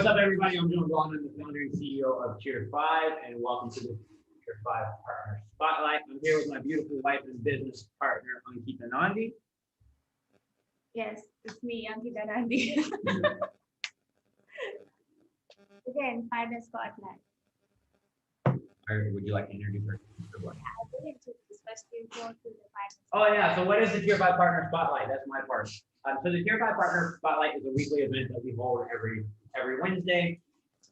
What's up, everybody? I'm John Bond. I'm the founder and CEO of Tier 5, and welcome to the Tier 5 Partner Spotlight. I'm here with my beautiful wife and business partner, Ankita Nandi. Yes, it's me, Ankita Nandi. Again, Partner Spotlight. Or would you like to introduce her? Oh, yeah. So what is the Tier 5 Partner Spotlight? That's my part. So the Tier 5 Partner Spotlight is a weekly event that we hold every Wednesday.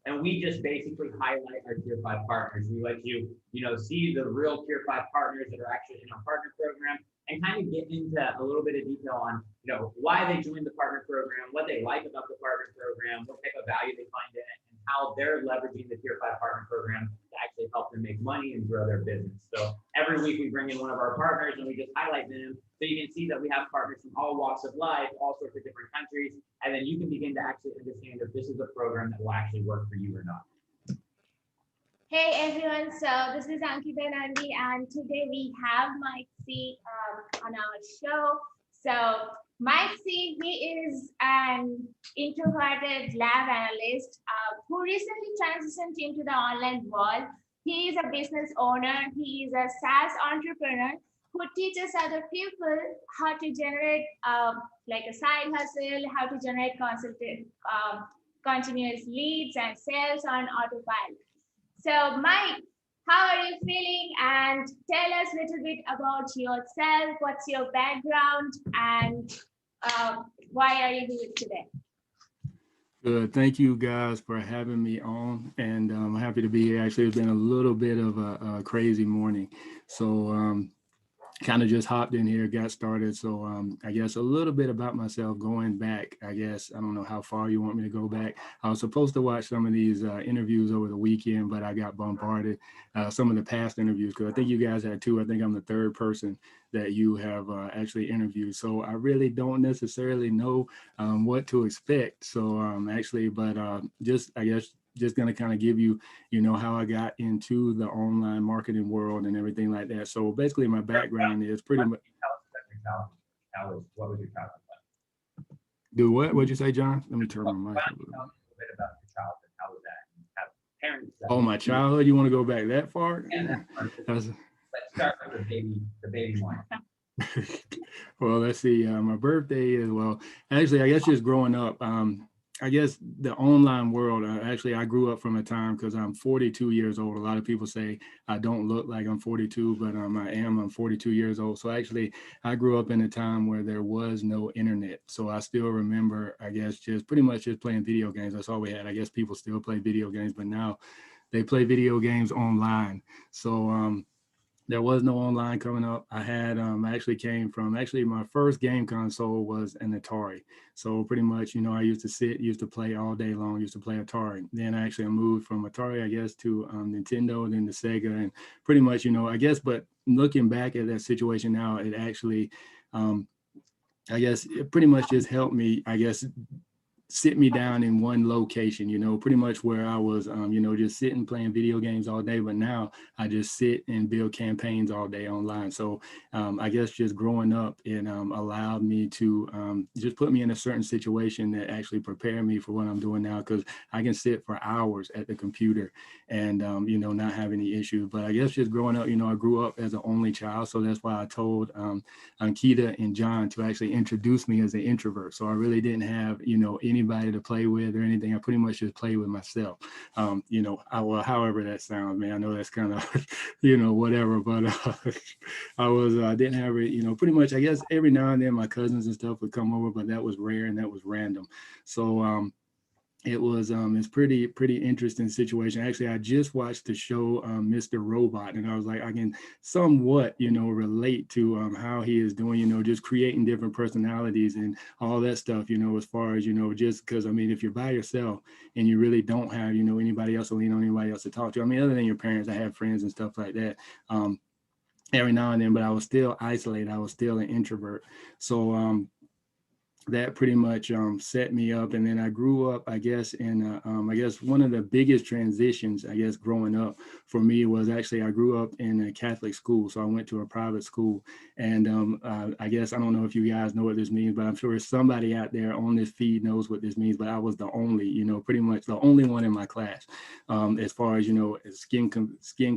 And we just basically highlight our Tier 5 partners. We let you, see the real Tier 5 partners that are actually in our partner program and kind of get into a little bit of detail on, why they joined the partner program, what they like about the partner program, what type of value they find in it, and how they're leveraging the Tier 5 partner program to actually help them make money and grow their business. So every week we bring in one of our partners and we just highlight them. So you can see that we have partners from all walks of life, all sorts of different countries, and then you can begin to actually understand if this is a program that will actually work for you or not. Hey everyone, so this is Ankita Nandi, and today we have Mike C on our show. So Mike C, he is an introverted lab analyst who recently transitioned into the online world. He is a business owner. He is a SaaS entrepreneur who teaches other people how to generate like a side hustle, how to generate continuous leads and sales on autopilot. So Mike, how are you feeling? And tell us a little bit about yourself. What's your background and why are you here today? Good. Thank you guys for having me on, and I'm happy to be here. Actually, it's been a little bit of a crazy morning. So kind of just hopped in here, got started. So I guess a little bit about myself going back. I don't know how far you want me to go back. I was supposed to watch some of these interviews over the weekend, but I got bombarded. Some of the past interviews, because I think you guys had two. I think I'm the third person that you have actually interviewed. So I really don't necessarily know what to expect. So just going to kind of give you, how I got into the online marketing world and everything like that. So basically my background is pretty much. What was your childhood like? Do what? What'd you say, John? Let me turn my mic. Tell me a little bit about your childhood. How was that? Have parents? Oh, my childhood? You want to go back that far? Yeah, let's start with the baby one. Well, let's see. My birthday is, actually, I guess just growing up, I guess the online world, I grew up from a time, because I'm 42 years old. A lot of people say I don't look like I'm 42, but I'm 42 years old. So actually, I grew up in a time where there was no internet. So I still remember, I guess, just pretty much just playing video games. That's all we had. I guess people still play video games, but now they play video games online. So there was no online coming up. I had my first game console was an Atari. So pretty much, I used to play all day long, used to play Atari. Then I moved from Atari, I guess, to Nintendo, then to Sega, and pretty much, but looking back at that situation now, it actually, it pretty much just helped me, sit me down in one location, pretty much where I was, just sitting playing video games all day. But now I just sit and build campaigns all day online. So I guess just growing up, it allowed me to just put me in a certain situation that actually prepared me for what I'm doing now, because I can sit for hours at the computer and, not have any issues. But I guess just growing up, I grew up as an only child. So that's why I told Ankita and John to actually introduce me as an introvert. So I really didn't have, anybody to play with or anything. I pretty much just play with myself. However that sounds, man. I know that's kind of, whatever, but I didn't have it, pretty much, I guess every now and then my cousins and stuff would come over, but that was rare and that was random. So it's pretty interesting situation. Actually, I just watched the show Mr. Robot, and I was like, I can somewhat relate to how he is doing, just creating different personalities and all that stuff, as far as just because if you're by yourself and you really don't have anybody else to lean on, anybody else to talk to, other than your parents, I have friends and stuff like that every now and then, but I was still isolated. I was still an introvert. So that pretty much set me up. And then I grew up, I guess, in I guess one of the biggest transitions, I guess, growing up for me was actually I grew up in a Catholic school. So I went to a private school. And I guess I don't know if you guys know what this means, but I'm sure somebody out there on this feed knows what this means. But I was the only, pretty much the only one in my class as far as, skin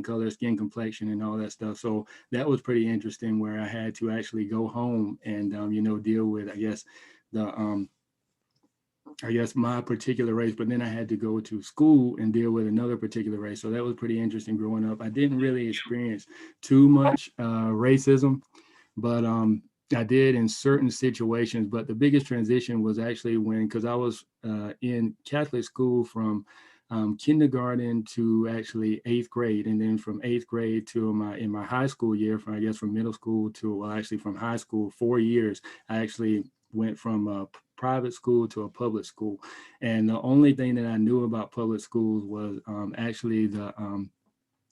color, skin complexion, and all that stuff. So that was pretty interesting, where I had to actually go home and, deal with, I guess my particular race, but then I had to go to school and deal with another particular race. So that was pretty interesting growing up. I didn't really experience too much racism, but I did in certain situations. But the biggest transition was actually because I was in Catholic school from kindergarten to actually 8th grade, and then from 8th grade to in my high school year, from middle school to actually from high school, 4 years, I actually went from a private school to a public school. And the only thing that I knew about public schools was actually the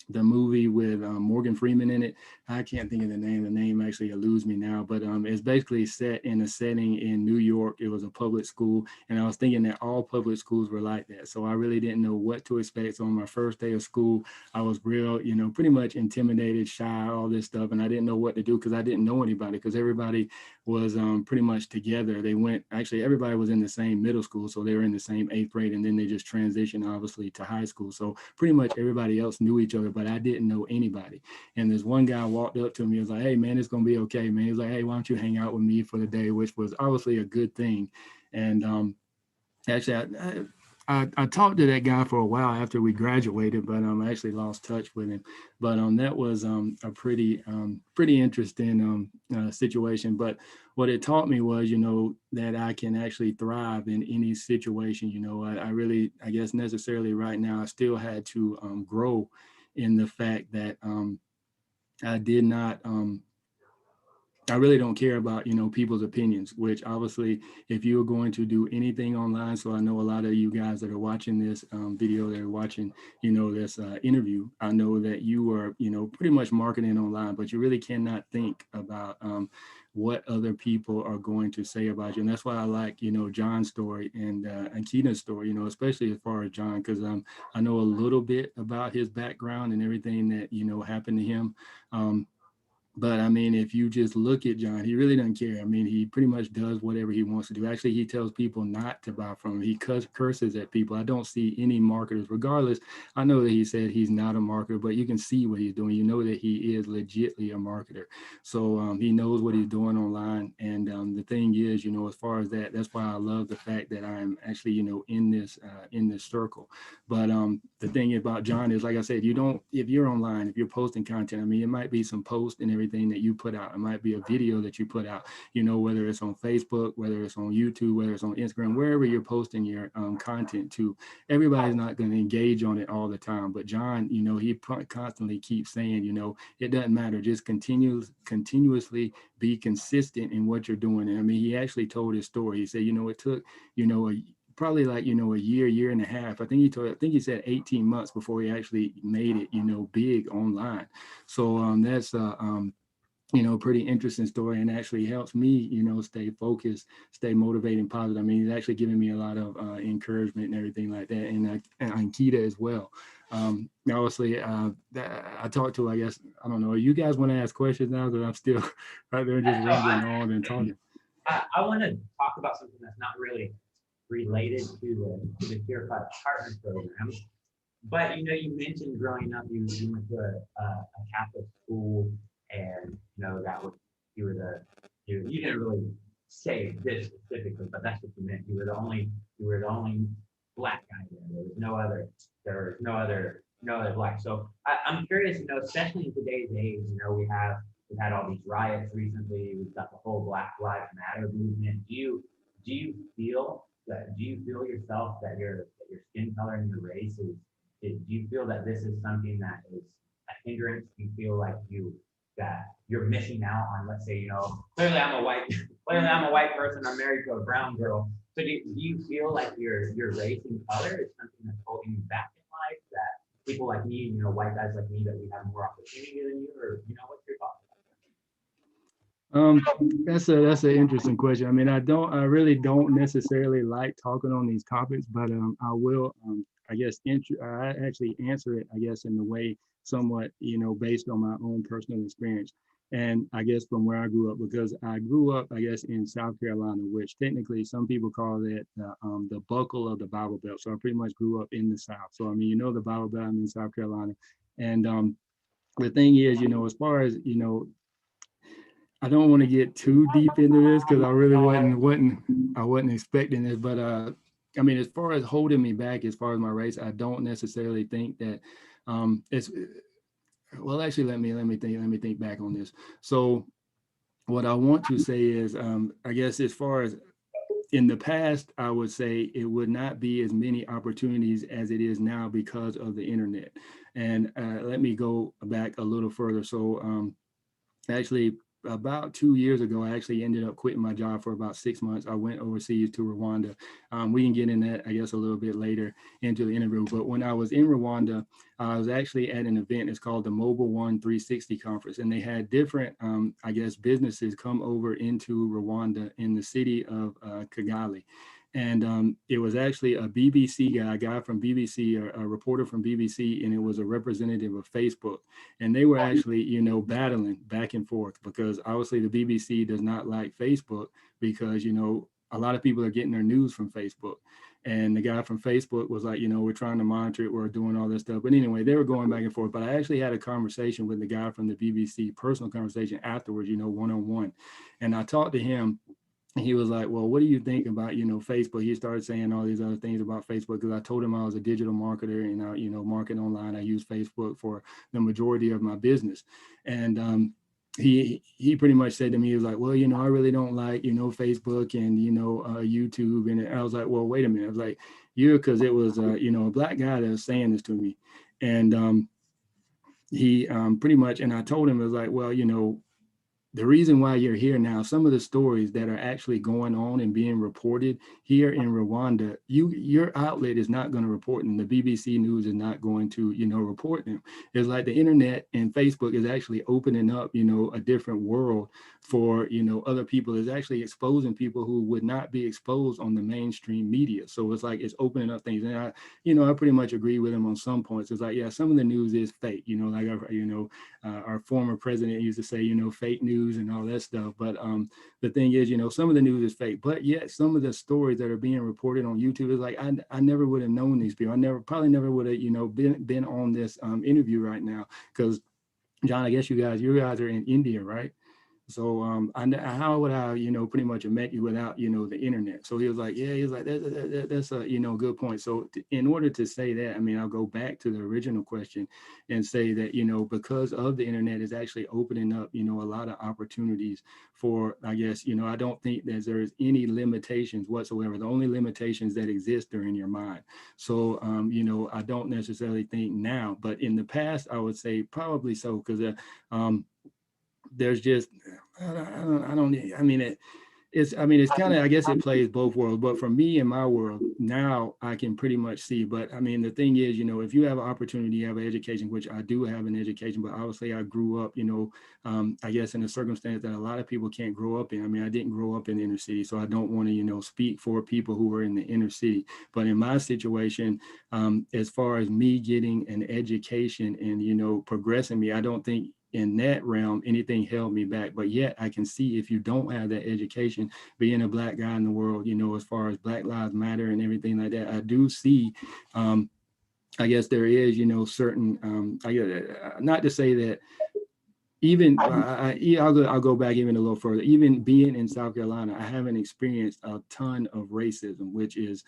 movie with Morgan Freeman in it. I can't think of the name. The name actually eludes me now, but it's basically set in a setting in New York. It was a public school, and I was thinking that all public schools were like that. So I really didn't know what to expect. So on my first day of school, I was real, pretty much intimidated, shy, all this stuff, and I didn't know what to do because I didn't know anybody, because everybody was pretty much together. Everybody was in the same middle school, so they were in the same 8th grade, and then they just transitioned obviously to high school. So pretty much everybody else knew each other, but I didn't know anybody. And this one guy walked up to me, he was like, "Hey man, it's gonna be okay, man." He was like, "Hey, why don't you hang out with me for the day?" Which was obviously a good thing. And actually, I talked to that guy for a while after we graduated, but I actually lost touch with him. But that was a pretty interesting situation. But what it taught me was, that I can actually thrive in any situation. I really, I guess necessarily right now, I still had to grow in the fact that I did not. I really don't care about, people's opinions, which obviously if you're going to do anything online, so I know a lot of you guys that are watching this video, that are watching, this interview, I know that you are, pretty much marketing online, but you really cannot think about what other people are going to say about you. And that's why I like, John's story and Keita's story, especially as far as John, because I know a little bit about his background and everything that, happened to him. But I mean, if you just look at John, he really doesn't care. I mean, he pretty much does whatever he wants to do. Actually, he tells people not to buy from him. He curses at people. I don't see any marketers, regardless. I know that he said he's not a marketer, but you can see what he's doing. You know that he is legitimately a marketer. So he knows what he's doing online. And the thing is, as far as that, that's why I love the fact that I'm actually, in this circle. But the thing about John is, like I said, if you're online, if you're posting content, I mean, it might be some post and everything that you put out. It might be a video that you put out, whether it's on Facebook, whether it's on YouTube, whether it's on Instagram, wherever you're posting your content to. Everybody's not going to engage on it all the time. But John, he constantly keeps saying, it doesn't matter. Just continuously be consistent in what you're doing. And I mean, he actually told his story. He said, it took, probably like, a year and a half. I think he said 18 months before he actually made it, big online. So that's pretty interesting story, and actually helps me, stay focused, stay motivated and positive. I mean, he's actually giving me a lot of encouragement and everything like that. And Keita as well. Obviously, I talked to, I guess, I don't know, you guys want to ask questions now, because I'm still right there just rambling on and talking. I want to talk about something that's not really related to the Tier 5 partner program. But you mentioned growing up, you went to a Catholic school, and that was you didn't really say this specifically, but that's what you meant. You were the only black guy there. There was no other black. So I'm curious, especially in today's age, we've had all these riots recently. We've got the whole Black Lives Matter movement. Do you feel yourself that your skin color and your race do you feel that this is something that is a hindrance? Do you feel like that you're missing out on, let's say, clearly I'm a white person, I'm married to a brown girl. So do you feel like your race and color is something that's holding you back in life, that people like me, white guys like me, that we have more opportunity than you, or what's your thoughts? That's an interesting question. I mean, I really don't necessarily like talking on these topics, but I will, I guess, I actually answer it, I guess, in the way somewhat, based on my own personal experience. And I guess from where I grew up, because I grew up, I guess, in South Carolina, which technically some people call it the buckle of the Bible Belt. So I pretty much grew up in the South. So, I mean, the Bible Belt, I'm in South Carolina. And the thing is, as far as, I don't want to get too deep into this because I really wasn't expecting this. But I mean, as far as holding me back, as far as my race, I don't necessarily think that it's well. Actually, let me think back on this. So what I want to say is, I guess as far as in the past, I would say it would not be as many opportunities as it is now because of the internet. And let me go back a little further. So actually, about 2 years ago, I actually ended up quitting my job for about 6 months. I went overseas to Rwanda. We can get in that, I guess, a little bit later into the interview. But when I was in Rwanda, I was actually at an event. It's called the Mobile One 360 Conference. And they had different, I guess, businesses come over into Rwanda in the city of Kigali. And it was actually a BBC guy, a guy from BBC, a reporter from BBC, and it was a representative of Facebook. And they were actually, battling back and forth because obviously the BBC does not like Facebook because, a lot of people are getting their news from Facebook. And the guy from Facebook was like, we're trying to monitor it, we're doing all this stuff. But anyway, they were going back and forth. But I actually had a conversation with the guy from the BBC, personal conversation afterwards, one-on-one. And I talked to him. He was like, well, what do you think about, Facebook? He started saying all these other things about Facebook because I told him I was a digital marketer and I, market online. I use Facebook for the majority of my business. And he pretty much said to me, he was like, well, I really don't like, Facebook and, YouTube. And I was like, well, wait a minute. I was like, because it was, a black guy that was saying this to me. And he pretty much, and I told him, it was like, well, the reason why you're here now, some of the stories that are actually going on and being reported here in Rwanda, your outlet is not going to report them. The BBC News is not going to, report them. It's like the internet and Facebook is actually opening up, a different world for, other people. It's actually exposing people who would not be exposed on the mainstream media. So it's like it's opening up things. And I pretty much agree with him on some points. It's like, yeah, some of the news is fake, like, our former president used to say, fake news and all that stuff. But the thing is, some of the news is fake, but yet some of the stories that are being reported on YouTube is like, I never would have known these people. Probably never would have, been on this interview right now. Because John, I guess you guys are in India, right? So how would I, pretty much have met you without, the internet? So he was like, yeah, he was like, that's a, good point. So in order to say that, I mean, I'll go back to the original question and say that, because of the internet is actually opening up, a lot of opportunities for, I guess, I don't think that there's any limitations whatsoever. The only limitations that exist are in your mind. So, I don't necessarily think now, but in the past, I would say probably so, because there's just it's kind of, I guess it plays both worlds, but for me in my world now I can pretty much see. But I mean, the thing is, if you have an opportunity, you have an education, which I do have an education, but obviously I grew up, I guess in a circumstance that a lot of people can't grow up in. I mean, I didn't grow up in the inner city, so I don't want to, speak for people who were in the inner city. But in my situation, as far as me getting an education and, progressing me, I don't think in that realm anything held me back. But yet I can see if you don't have that education, being a black guy in the world, as far as Black Lives Matter and everything like that, I do see I guess there is, certain not to say that even I'll go back even a little further. Even being in South Carolina, I haven't experienced a ton of racism, which is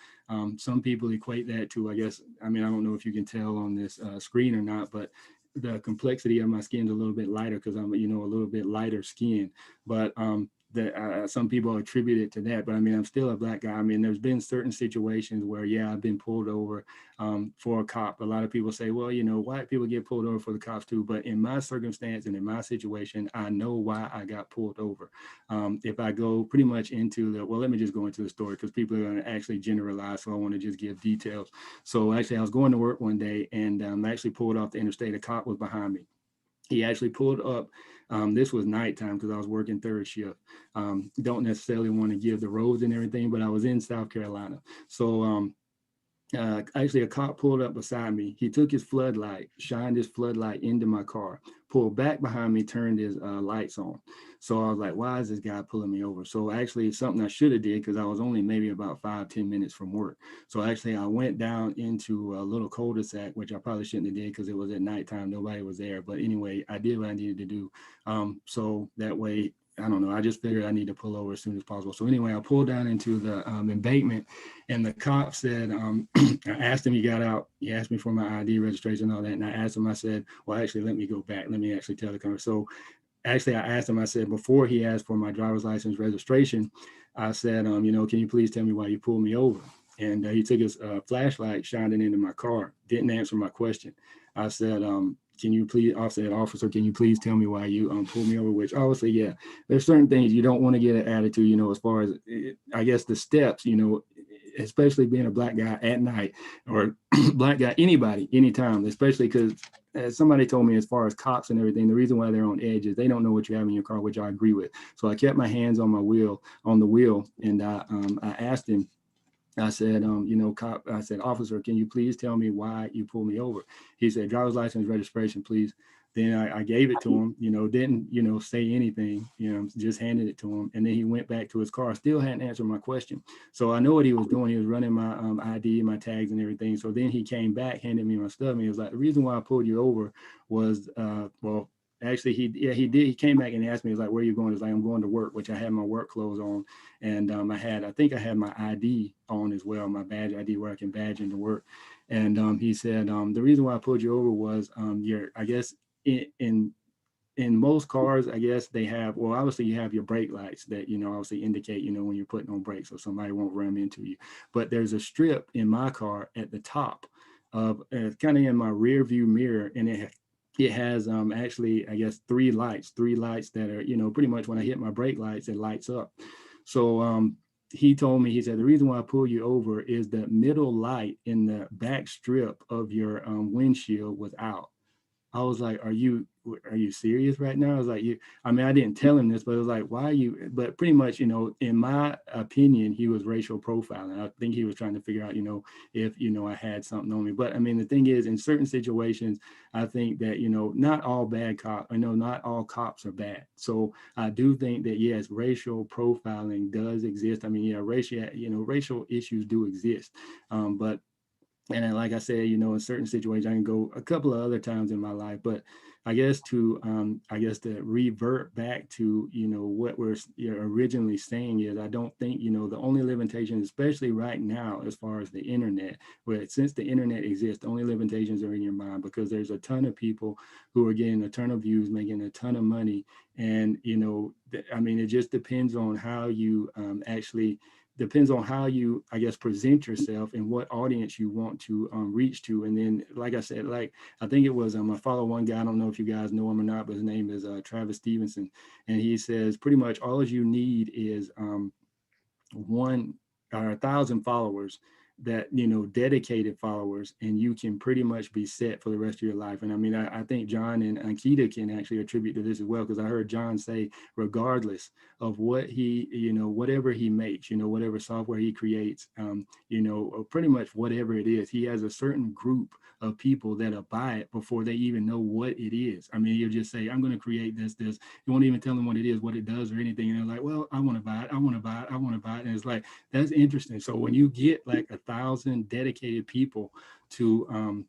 some people equate that to, I guess, I mean, I don't know if you can tell on this screen or not, but the complexity of my skin is a little bit lighter because I'm, a little bit lighter skin. But some people attribute it to that. But I mean, I'm still a black guy. I mean, there's been certain situations where, yeah, I've been pulled over for a cop. A lot of people say, well, white people get pulled over for the cops too. But in my circumstance and in my situation, I know why I got pulled over. If I go pretty much into let me just go into the story because people are going to actually generalize. So I want to just give details. So actually, I was going to work one day and I actually pulled off the interstate. A cop was behind me. he actually pulled up. This was nighttime because I was working third shift. Don't necessarily want to give the roads and everything, but I was in South Carolina. So actually a cop pulled up beside me. He took his floodlight, shined his floodlight into my car, pulled back behind me, turned his lights on. So I was like, why is this guy pulling me over? So actually something I should have did, because I was only maybe about 5-10 minutes from work. So actually I went down into a little cul-de-sac, which I probably shouldn't have did because it was at nighttime. Nobody was there. But anyway, I did what I needed to do. So that way, I don't know. I just figured I need to pull over as soon as possible. So anyway, I pulled down into the embankment, and the cop said, I asked him, he got out, he asked me for my ID, registration, all that. And I asked him, I said, well, actually, let me go back. Let me actually tell the car. So actually, I asked him, I said, before he asked for my driver's license registration, I said, can you please tell me why you pulled me over? And he took his flashlight, shined it into my car, didn't answer my question. I said, can you please, I said, officer, can you please tell me why you pulled me over? Which obviously, yeah, there's certain things you don't want to get an attitude, as far as, I guess, the steps, especially being a black guy at night, or black guy, anybody, anytime, especially because as somebody told me, as far as cops and everything, the reason why they're on edge is they don't know what you have in your car, which I agree with. So I kept my hands on the wheel, and I asked him, I said, cop, I said, officer, can you please tell me why you pulled me over? He said, driver's license registration, please. Then I gave it to him, didn't, say anything, just handed it to him. And then he went back to his car, still hadn't answered my question. So I know what he was doing. He was running my ID, my tags and everything. So then he came back, handed me my stuff. And he was like, the reason why I pulled you over was, well, actually, he did. He came back and asked me, he was like, where are you going? He's like, I'm going to work, which I had my work clothes on. And I think I had my ID on as well, my badge ID, where I can badge into work. And he said, the reason why I pulled you over was I guess in most cars, I guess they have, well, obviously you have your brake lights that, obviously indicate, when you're putting on brakes so somebody won't ram into you. But there's a strip in my car at the top of kind of in my rear view mirror, and it has actually, I guess, three lights that are, pretty much when I hit my brake lights, it lights up. So he told me, he said, the reason why I pull you over is the middle light in the back strip of your windshield was out. I was like, are you serious right now? I was like, I didn't tell him this, but it was like, why are you, but pretty much, in my opinion, he was racial profiling. I think he was trying to figure out, if, I had something on me. But the thing is, in certain situations, I think that, not all bad cops, not all cops are bad. So I do think that, yes, racial profiling does exist. Racial issues do exist. But and then, like I said, in certain situations, I can go a couple of other times in my life, but I guess to revert back to, what we're originally saying is, I don't think, the only limitations, especially right now, as far as the internet, where since the internet exists, the only limitations are in your mind, because there's a ton of people who are getting a ton of views, making a ton of money. And, it just depends on how you depends on how you, I guess, present yourself and what audience you want to reach to. And then, like I said, I think it was, I follow one guy, I don't know if you guys know him or not, but his name is Travis Stevenson. And he says, pretty much all you need is 1,000 followers, that, dedicated followers, and you can pretty much be set for the rest of your life. And I think John and Ankita can actually attribute to this as well, because I heard John say, regardless of what he, whatever he makes, whatever software he creates, pretty much whatever it is, he has a certain group of people that'll buy it before they even know what it is. He'll just say, I'm going to create this. You won't even tell them what it is, what it does or anything. And they're like, well, I want to buy it. I want to buy it. I want to buy it. And it's like, that's interesting. So when you get like 1,000 dedicated people to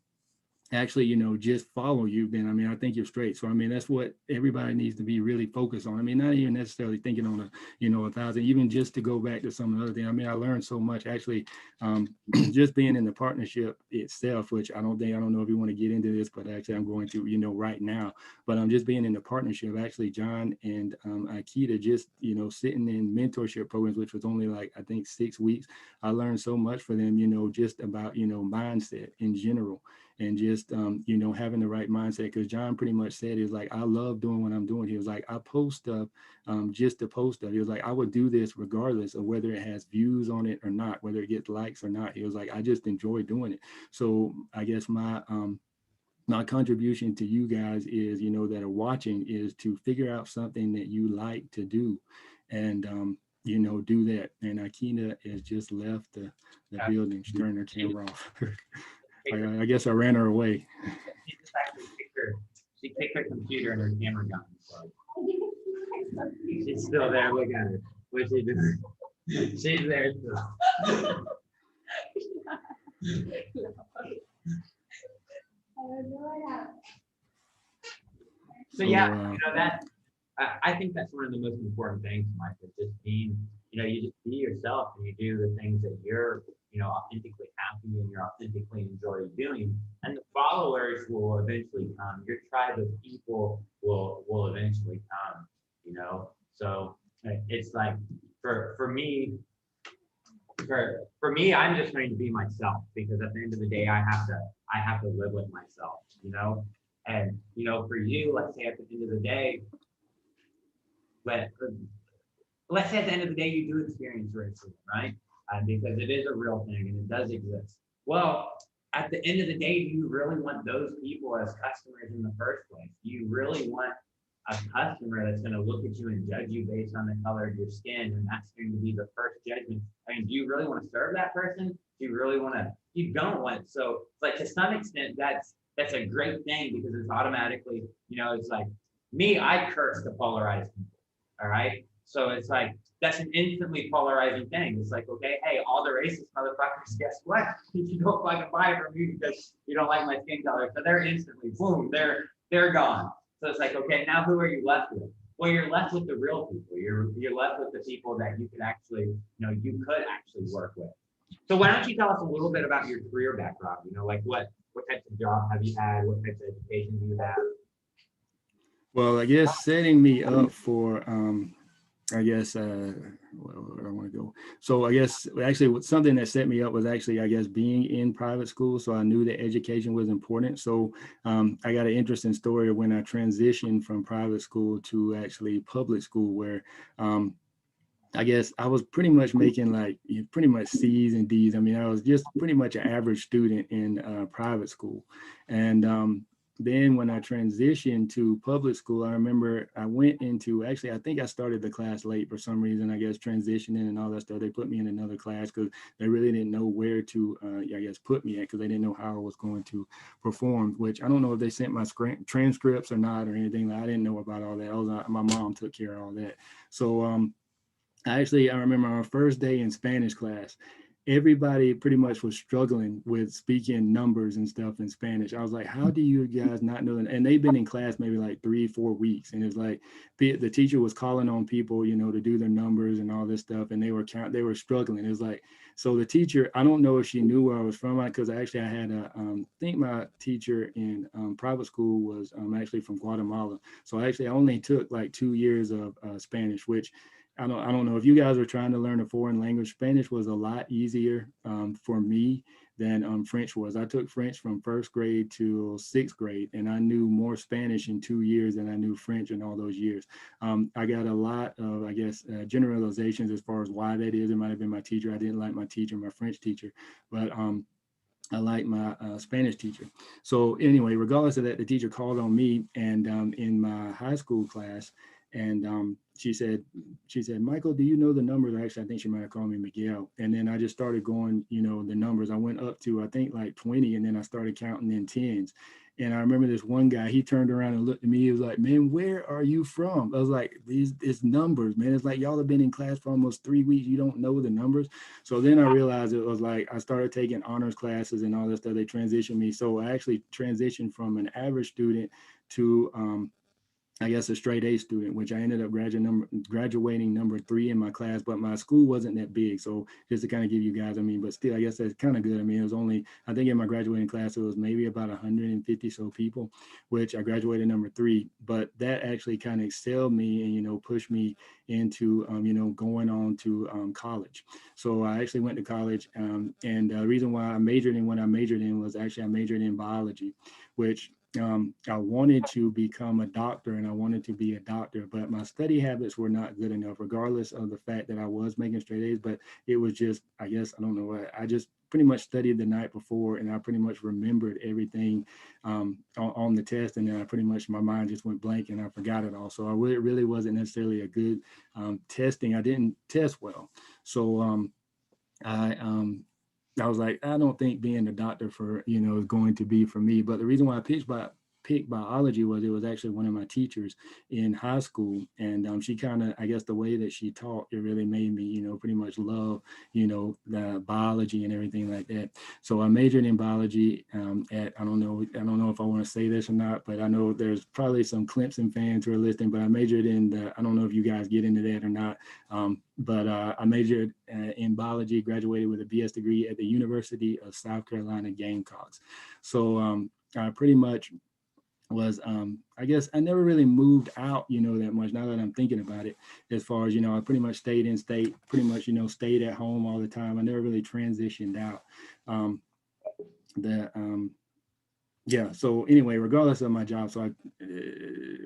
actually, just follow you, then I think you're straight. So that's what everybody needs to be really focused on. Not even necessarily thinking on 1,000, even just to go back to some of the other things. I learned so much actually, just being in the partnership itself, which I don't know if you want to get into this, but actually I'm going to, right now. But I'm just being in the partnership, actually, John and Akita, just, sitting in mentorship programs, which was only like, I think 6 weeks. I learned so much for them, just about, mindset in general. And just, having the right mindset, because John pretty much said, is like, I love doing what I'm doing. He was like, I post stuff just to post stuff. He was like, I would do this regardless of whether it has views on it or not, whether it gets likes or not. He was like, I just enjoy doing it. So I guess my my contribution to you guys is, you know, that are watching, is to figure out something that you like to do, and you know, do that. And Akina has just left the building. She's turning her camera off. I guess I ran her away. She just actually kicked her computer and her camera gone. So. She's still there. Look at her. What's she doing? She's there still. So yeah, you know, that I think that's one of the most important things, Mike, is just being, you know, you just be yourself and you do the things that you're, you know, authentically happy and you're authentically enjoy doing, and the followers will eventually come. Your tribe of people will eventually come, you know. So it's like for me, I'm just trying to be myself, because at the end of the day, I have to live with myself, you know. And you know, for you, let's say at the end of the day, let's say at the end of the day you do experience racism, right? Because it is a real thing and it does exist. Well, at the end of the day, do you really want those people as customers in the first place? Do you really want a customer that's going to look at you and judge you based on the color of your skin, and that's going to be the first judgment? I mean, do you really want to serve that person? Do you really want to? You don't want. So, like, to some extent, that's a great thing, because it's automatically, you know, it's like me, I curse the polarized people. All right. So it's like, that's an instantly polarizing thing. It's like, okay, hey, all the racist motherfuckers, guess what? You don't fucking buy from me because you don't like my skin color. So they're instantly, boom, they're gone. So it's like, okay, now who are you left with? Well, you're left with the real people. You're left with the people that you could actually, you know, you could actually work with. So why don't you tell us a little bit about your career background? You know, like what types of job have you had? What types of education do you have? Well, I guess setting me up for, I guess, where I want to go. So I guess actually something that set me up was actually, I guess, being in private school. So I knew that education was important. So I got an interesting story of when I transitioned from private school to actually public school, where I guess I was pretty much making like pretty much C's and D's. I mean, I was just pretty much an average student in private school. And then when I transitioned to public school, I remember I went into, actually, I think I started the class late for some reason, I guess, transitioning and all that stuff. They put me in another class because they really didn't know where to, I guess, put me at, because they didn't know how I was going to perform, which I don't know if they sent my transcripts or not or anything. I didn't know about all that. My mom took care of all that. So I remember our first day in Spanish class, everybody pretty much was struggling with speaking numbers and stuff in Spanish. I was like, how do you guys not know that? And they've been in class maybe like 3-4 weeks. And it's like, the teacher was calling on people, you know, to do their numbers and all this stuff. And they were struggling. It was like, so the teacher, I don't know if she knew where I was from, because actually I had I think my teacher in private school was actually from Guatemala. So I only took like 2 years of Spanish, which I don't know if you guys are trying to learn a foreign language. Spanish was a lot easier for me than French was. I took French from 1st grade to 6th grade, and I knew more Spanish in 2 years than I knew French in all those years. I got a lot of, I guess, generalizations as far as why that is. It might have been my teacher. I didn't like my teacher, my French teacher, but I like my Spanish teacher. So anyway, regardless of that, the teacher called on me, and in my high school class, and she said, Michael, do you know the numbers? Actually, I think she might have called me Miguel. And then I just started going, you know, the numbers. I went up to, I think, like 20, and then I started counting in tens. And I remember this one guy, he turned around and looked at me. He was like, man, where are you from? I was like, it's numbers, man. It's like, y'all have been in class for almost 3 weeks. You don't know the numbers. So then I realized it was like, I started taking honors classes and all that stuff. They transitioned me. So I actually transitioned from an average student to, I guess, a straight A student, which I ended up graduating number 3 in my class, but my school wasn't that big. So just to kind of give you guys, I mean, but still, I guess that's kind of good. I mean, it was only, I think in my graduating class, it was maybe about 150 so people, which I graduated number 3, but that actually kind of excelled me and, you know, pushed me into, you know, going on to college. So I actually went to college, and the reason why I majored in what I majored in was actually I majored in biology, which I wanted to become a doctor, and I wanted to be a doctor, but my study habits were not good enough, regardless of the fact that I was making straight A's. But it was just, I guess, I don't know, I just pretty much studied the night before, and I pretty much remembered everything on the test, and then I pretty much, my mind just went blank and I forgot it all. So it really wasn't necessarily a good testing. I didn't test well. So I was like, I don't think being a doctor is going to be for me. But the reason why I picked biology was it was actually one of my teachers in high school. And she kind of, I guess the way that she taught, it really made me, pretty much love, the biology and everything like that. So I majored in biology I don't know if I want to say this or not, but I know there's probably some Clemson fans who are listening, but I majored in I don't know if you guys get into that or not. But I majored in biology, graduated with a BS degree at the University of South Carolina Gamecocks. So I pretty much was, I guess I never really moved out, that much, now that I'm thinking about it, as far as, I pretty much stayed in state, pretty much, stayed at home all the time. I never really transitioned out. Yeah, so anyway, regardless of my job, so I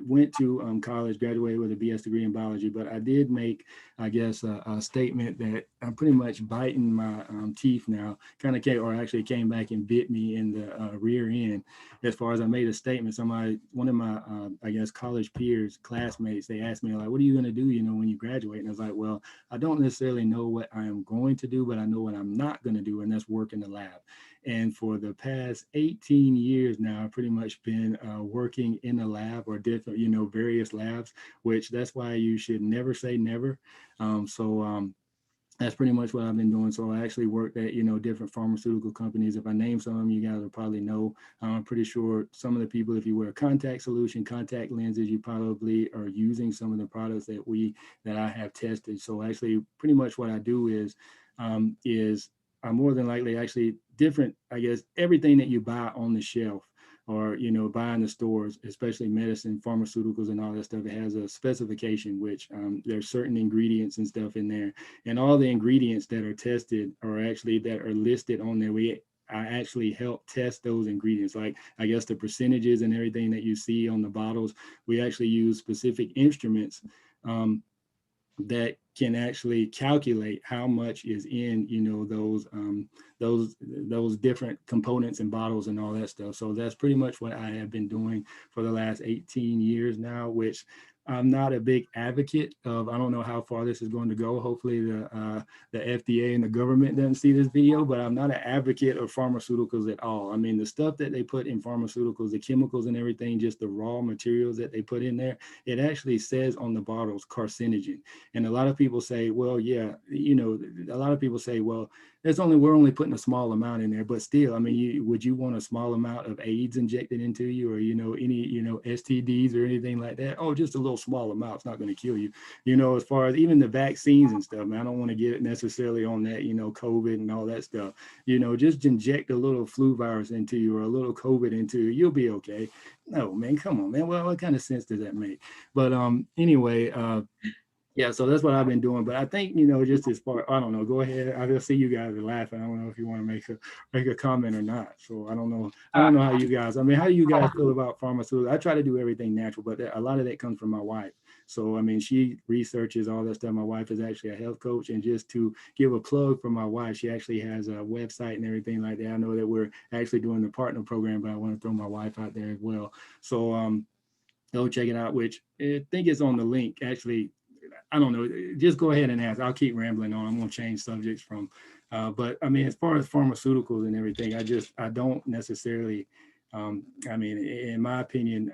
went to college, graduated with a BS degree in biology, but I did make, I guess, a statement that I'm pretty much biting my teeth now, kind of came back and bit me in the rear end, as far as I made a statement. One of my, I guess, college peers, classmates, they asked me, like, what are you going to do, when you graduate? And I was like, well, I don't necessarily know what I am going to do, but I know what I'm not going to do, and that's work in the lab. And for the past 18 years now, I've pretty much been working in a lab, or different, various labs, which that's why you should never say never. That's pretty much what I've been doing. So I actually worked at, different pharmaceutical companies. If I name some of them, you guys will probably know. I'm pretty sure some of the people, if you wear a contact solution, contact lenses, you probably are using some of the products that I have tested. So actually, pretty much what I do is I'm more than likely actually different, I guess, everything that you buy on the shelf, or, buy in the stores, especially medicine, pharmaceuticals, and all that stuff. It has a specification, which there's certain ingredients and stuff in there. And all the ingredients that are tested, or actually that are listed on there, I actually help test those ingredients. Like, I guess, the percentages and everything that you see on the bottles, we actually use specific instruments that can actually calculate how much is in, those different components and bottles and all that stuff. So that's pretty much what I have been doing for the last 18 years now, which I'm not a big advocate of. I don't know how far this is going to go. Hopefully the FDA and the government doesn't see this video, but I'm not an advocate of pharmaceuticals at all. I mean, the stuff that they put in pharmaceuticals, the chemicals and everything, just the raw materials that they put in there, it actually says on the bottles carcinogen. And a lot of people say, well, yeah, a lot of people say, well, we're only putting a small amount in there, but still, I mean, would you want a small amount of AIDS injected into you, or, any, STDs or anything like that? Oh, just a little small amount, it's not going to kill you. As far as even the vaccines and stuff, man, I don't want to get it necessarily on that, COVID and all that stuff. Just inject a little flu virus into you, or a little COVID into you, you'll be okay. No, man, come on, man. Well, what kind of sense does that make? But anyway, yeah, so that's what I've been doing. But I think, just as far, I don't know, go ahead. I just see you guys are laughing. I don't know if you want to make a comment or not. So I don't know how you guys, how do you guys feel about pharmaceuticals? I try to do everything natural, but a lot of that comes from my wife. So, she researches all that stuff. My wife is actually a health coach. And just to give a plug for my wife, she actually has a website and everything like that. I know that we're actually doing the partner program, but I want to throw my wife out there as well. So go check it out, which I think is on the link. Actually, I don't know, just go ahead and ask. I'll keep rambling on. I'm going to change subjects but as far as pharmaceuticals and everything, I don't necessarily, in my opinion,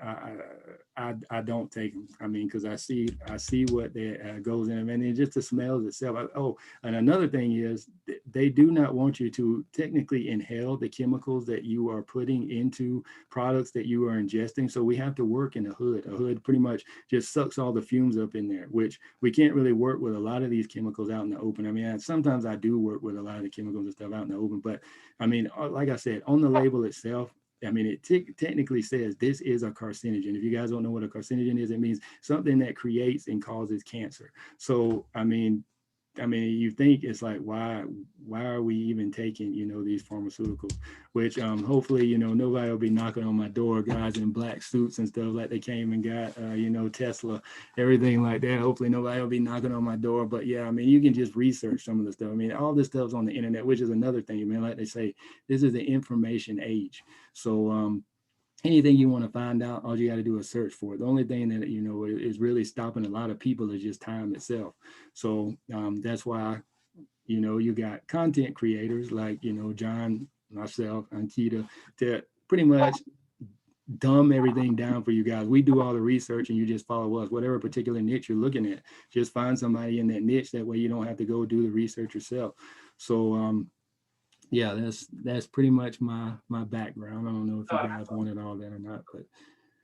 I don't take them. Because I see what goes in them, and then just the smells itself. And another thing is they do not want you to technically inhale the chemicals that you are putting into products that you are ingesting. So we have to work in a hood. A hood pretty much just sucks all the fumes up in there, which we can't really work with a lot of these chemicals out in the open. Sometimes I do work with a lot of the chemicals and stuff out in the open, but like I said, on the label itself, it technically says this is a carcinogen. If you guys don't know what a carcinogen is, it means something that creates and causes cancer. So, I mean, you think it's like, why are we even taking, these pharmaceuticals, which hopefully, nobody will be knocking on my door, guys in black suits and stuff like they came and got, Tesla, everything like that. Hopefully nobody will be knocking on my door. But yeah, I mean, you can just research some of the stuff. I mean, all this stuff's on the internet, which is another thing, man. Like they say, this is the information age. So, anything you want to find out, all you got to do is search for it. The only thing that, is really stopping a lot of people is just time itself. So that's why, you got content creators like, John, myself, Ankita, to pretty much dumb everything down for you guys. We do all the research and you just follow us, whatever particular niche you're looking at. Just find somebody in that niche. That way you don't have to go do the research yourself. So, yeah, that's pretty much my background. I don't know if you guys wanted all that or not, but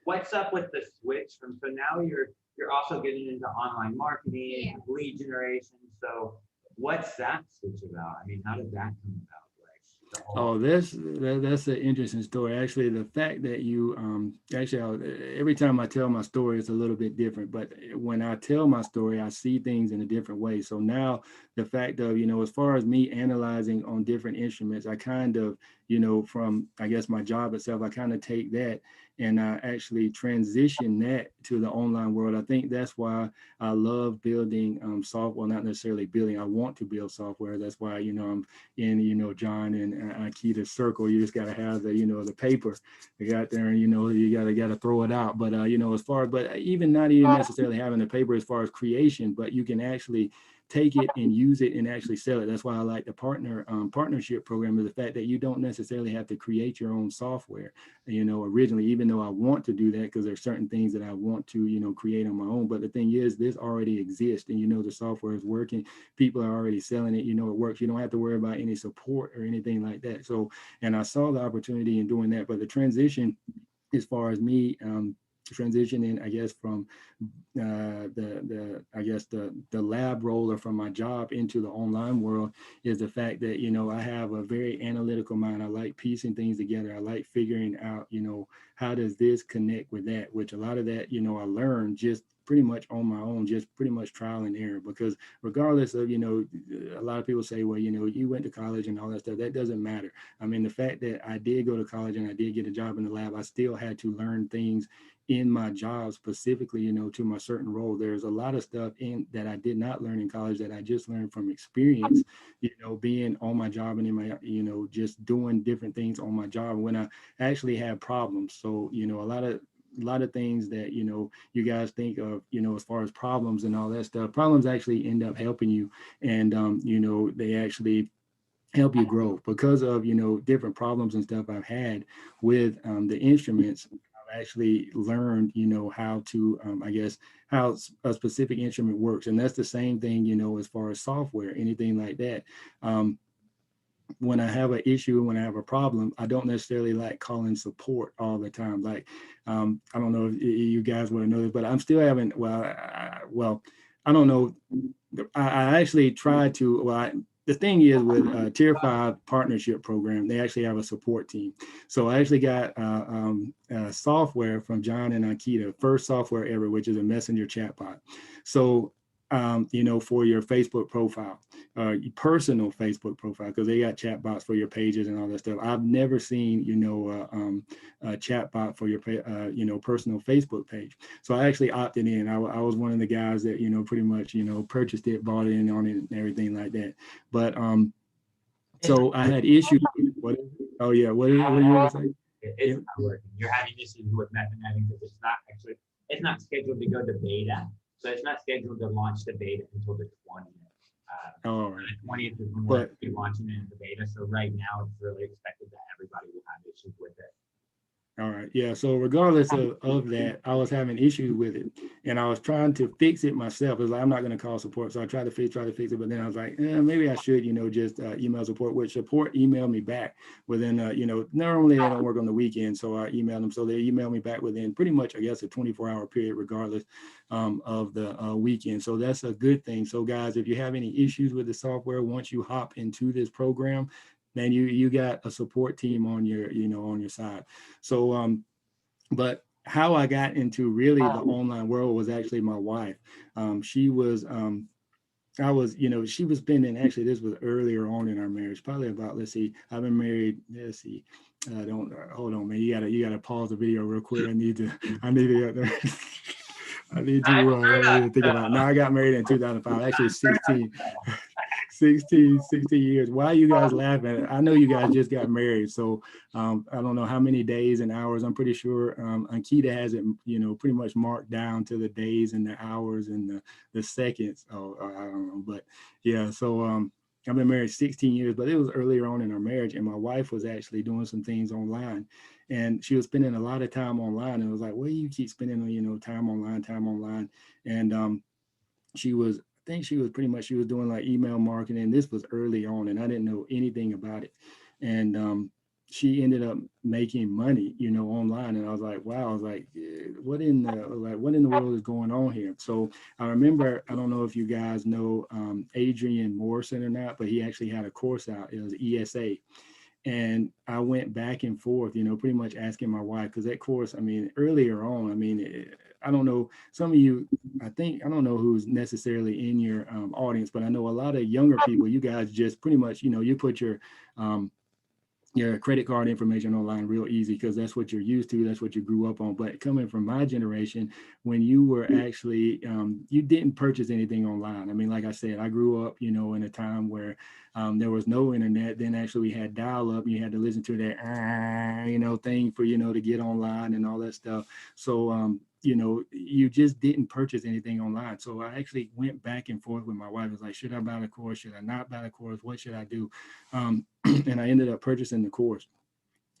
What's up with the switch from, so now you're also getting into online marketing, lead generation. So what's that switch about? I mean, how did that come about? Oh, that's an interesting story. Actually, the fact that you every time I tell my story, it's a little bit different. But when I tell my story, I see things in a different way. So now the fact of, as far as me analyzing on different instruments, I kind of, from, I guess, my job itself, I kind of take that and I actually transition that to the online world. I think that's why I love building software, not necessarily building. I want to build software. That's why, I'm in, John and Akita's circle. You just got to have the, the paper. You got there and, you got to throw it out. But, as far, but even not even necessarily having the paper as far as creation, but you can actually take it and use it and actually sell it. That's why I like the partnership program, is the fact that you don't necessarily have to create your own software, originally, even though I want to do that because there's certain things that I want to, create on my own. But the thing is, this already exists and, the software is working. People are already selling it, it works. You don't have to worry about any support or anything like that. So, and I saw the opportunity in doing that, but the transition as far as me, transitioning, I guess, from the lab role or from my job into the online world is the fact that, I have a very analytical mind. I like piecing things together. I like figuring out, how does this connect with that, which a lot of that, I learned just pretty much on my own, just pretty much trial and error, because regardless of, a lot of people say, well, you went to college and all that stuff, that doesn't matter. I mean, the fact that I did go to college and I did get a job in the lab, I still had to learn things in my job specifically, to my certain role. There's a lot of stuff in that I did not learn in college that I just learned from experience, being on my job and in my, just doing different things on my job when I actually had problems. So, a lot of things that, you guys think of, as far as problems and all that stuff, problems actually end up helping you. And, they actually help you grow because of, different problems and stuff I've had with the instruments. I've actually learned, how to, I guess, how a specific instrument works. And that's the same thing, as far as software, anything like that. When I have an issue, when I have a problem, I don't necessarily like calling support all the time. Like, I don't know if you guys want to know this, but I'm still having, I don't know. I actually tried to, the thing is with Tier 5 partnership program, they actually have a support team. So I actually got software from John and Akita, first software ever, which is a messenger chatbot. So, for your Facebook profile, your personal Facebook profile, because they got chatbots for your pages and all that stuff. I've never seen, a chatbot for your, personal Facebook page. So I actually opted in. I was one of the guys that, pretty much, purchased it, bought in on it and everything like that. But so I had issues. What are you going to say? It's not working. You're having issues with methoding because it's not scheduled to go to beta. So it's not scheduled to launch the beta until the 20th. All right. The 20th is when we'll be launching it in the beta. So right now it's really expected that everybody will have issues with it. All right. Yeah. So regardless of that, I was having issues with it and I was trying to fix it myself. It was like, I'm not going to call support. So I tried to fix it. But then I was like, maybe I should, just email support, which support emailed me back within, normally they don't work on the weekend. So I emailed them. So they emailed me back within pretty much, I guess, a 24-hour period, regardless of the weekend. So that's a good thing. So guys, if you have any issues with the software, once you hop into this program, then you got a support team on your, on your side. So, but how I got into really the online world was actually my wife. She was, I was, she was spending, actually, this was earlier on in our marriage, probably about, let's see, I've been married, let's see, don't, hold on, man, you gotta pause the video real quick. I need to, I need to, I need to think about it. Now I got married in 2005, actually 16 years. Why are you guys laughing? I know you guys just got married, so I don't know how many days and hours. I'm pretty sure Ankita has it, pretty much marked down to the days and the hours and the seconds. Oh, I don't know, but yeah. So I've been married 16 years, but it was earlier on in our marriage, and my wife was actually doing some things online, and she was spending a lot of time online. And it was like, well, you keep spending, time online, and she was, I think she was pretty much, she was doing like email marketing. This was early on and I didn't know anything about it. And she ended up making money, online. And I was like, wow, I was like, what in the world is going on here? So I remember, I don't know if you guys know Adrian Morrison or not, but he actually had a course out. It was ESA. And I went back and forth, pretty much asking my wife, because that course, I mean, earlier on, I mean, I don't know, some of you, I don't know who's necessarily in your audience, but I know a lot of younger people, you guys just pretty much, you put your credit card information online real easy because that's what you're used to, that's what you grew up on. But coming from my generation, when you were actually you didn't purchase anything online. I mean, like I said, I grew up in a time where there was no internet. Then actually we had dial-up. You had to listen to that thing for to get online and all that stuff. So you just didn't purchase anything online. So I actually went back and forth with my wife. I was like, should I buy the course? Should I not buy the course? What should I do? And I ended up purchasing the course.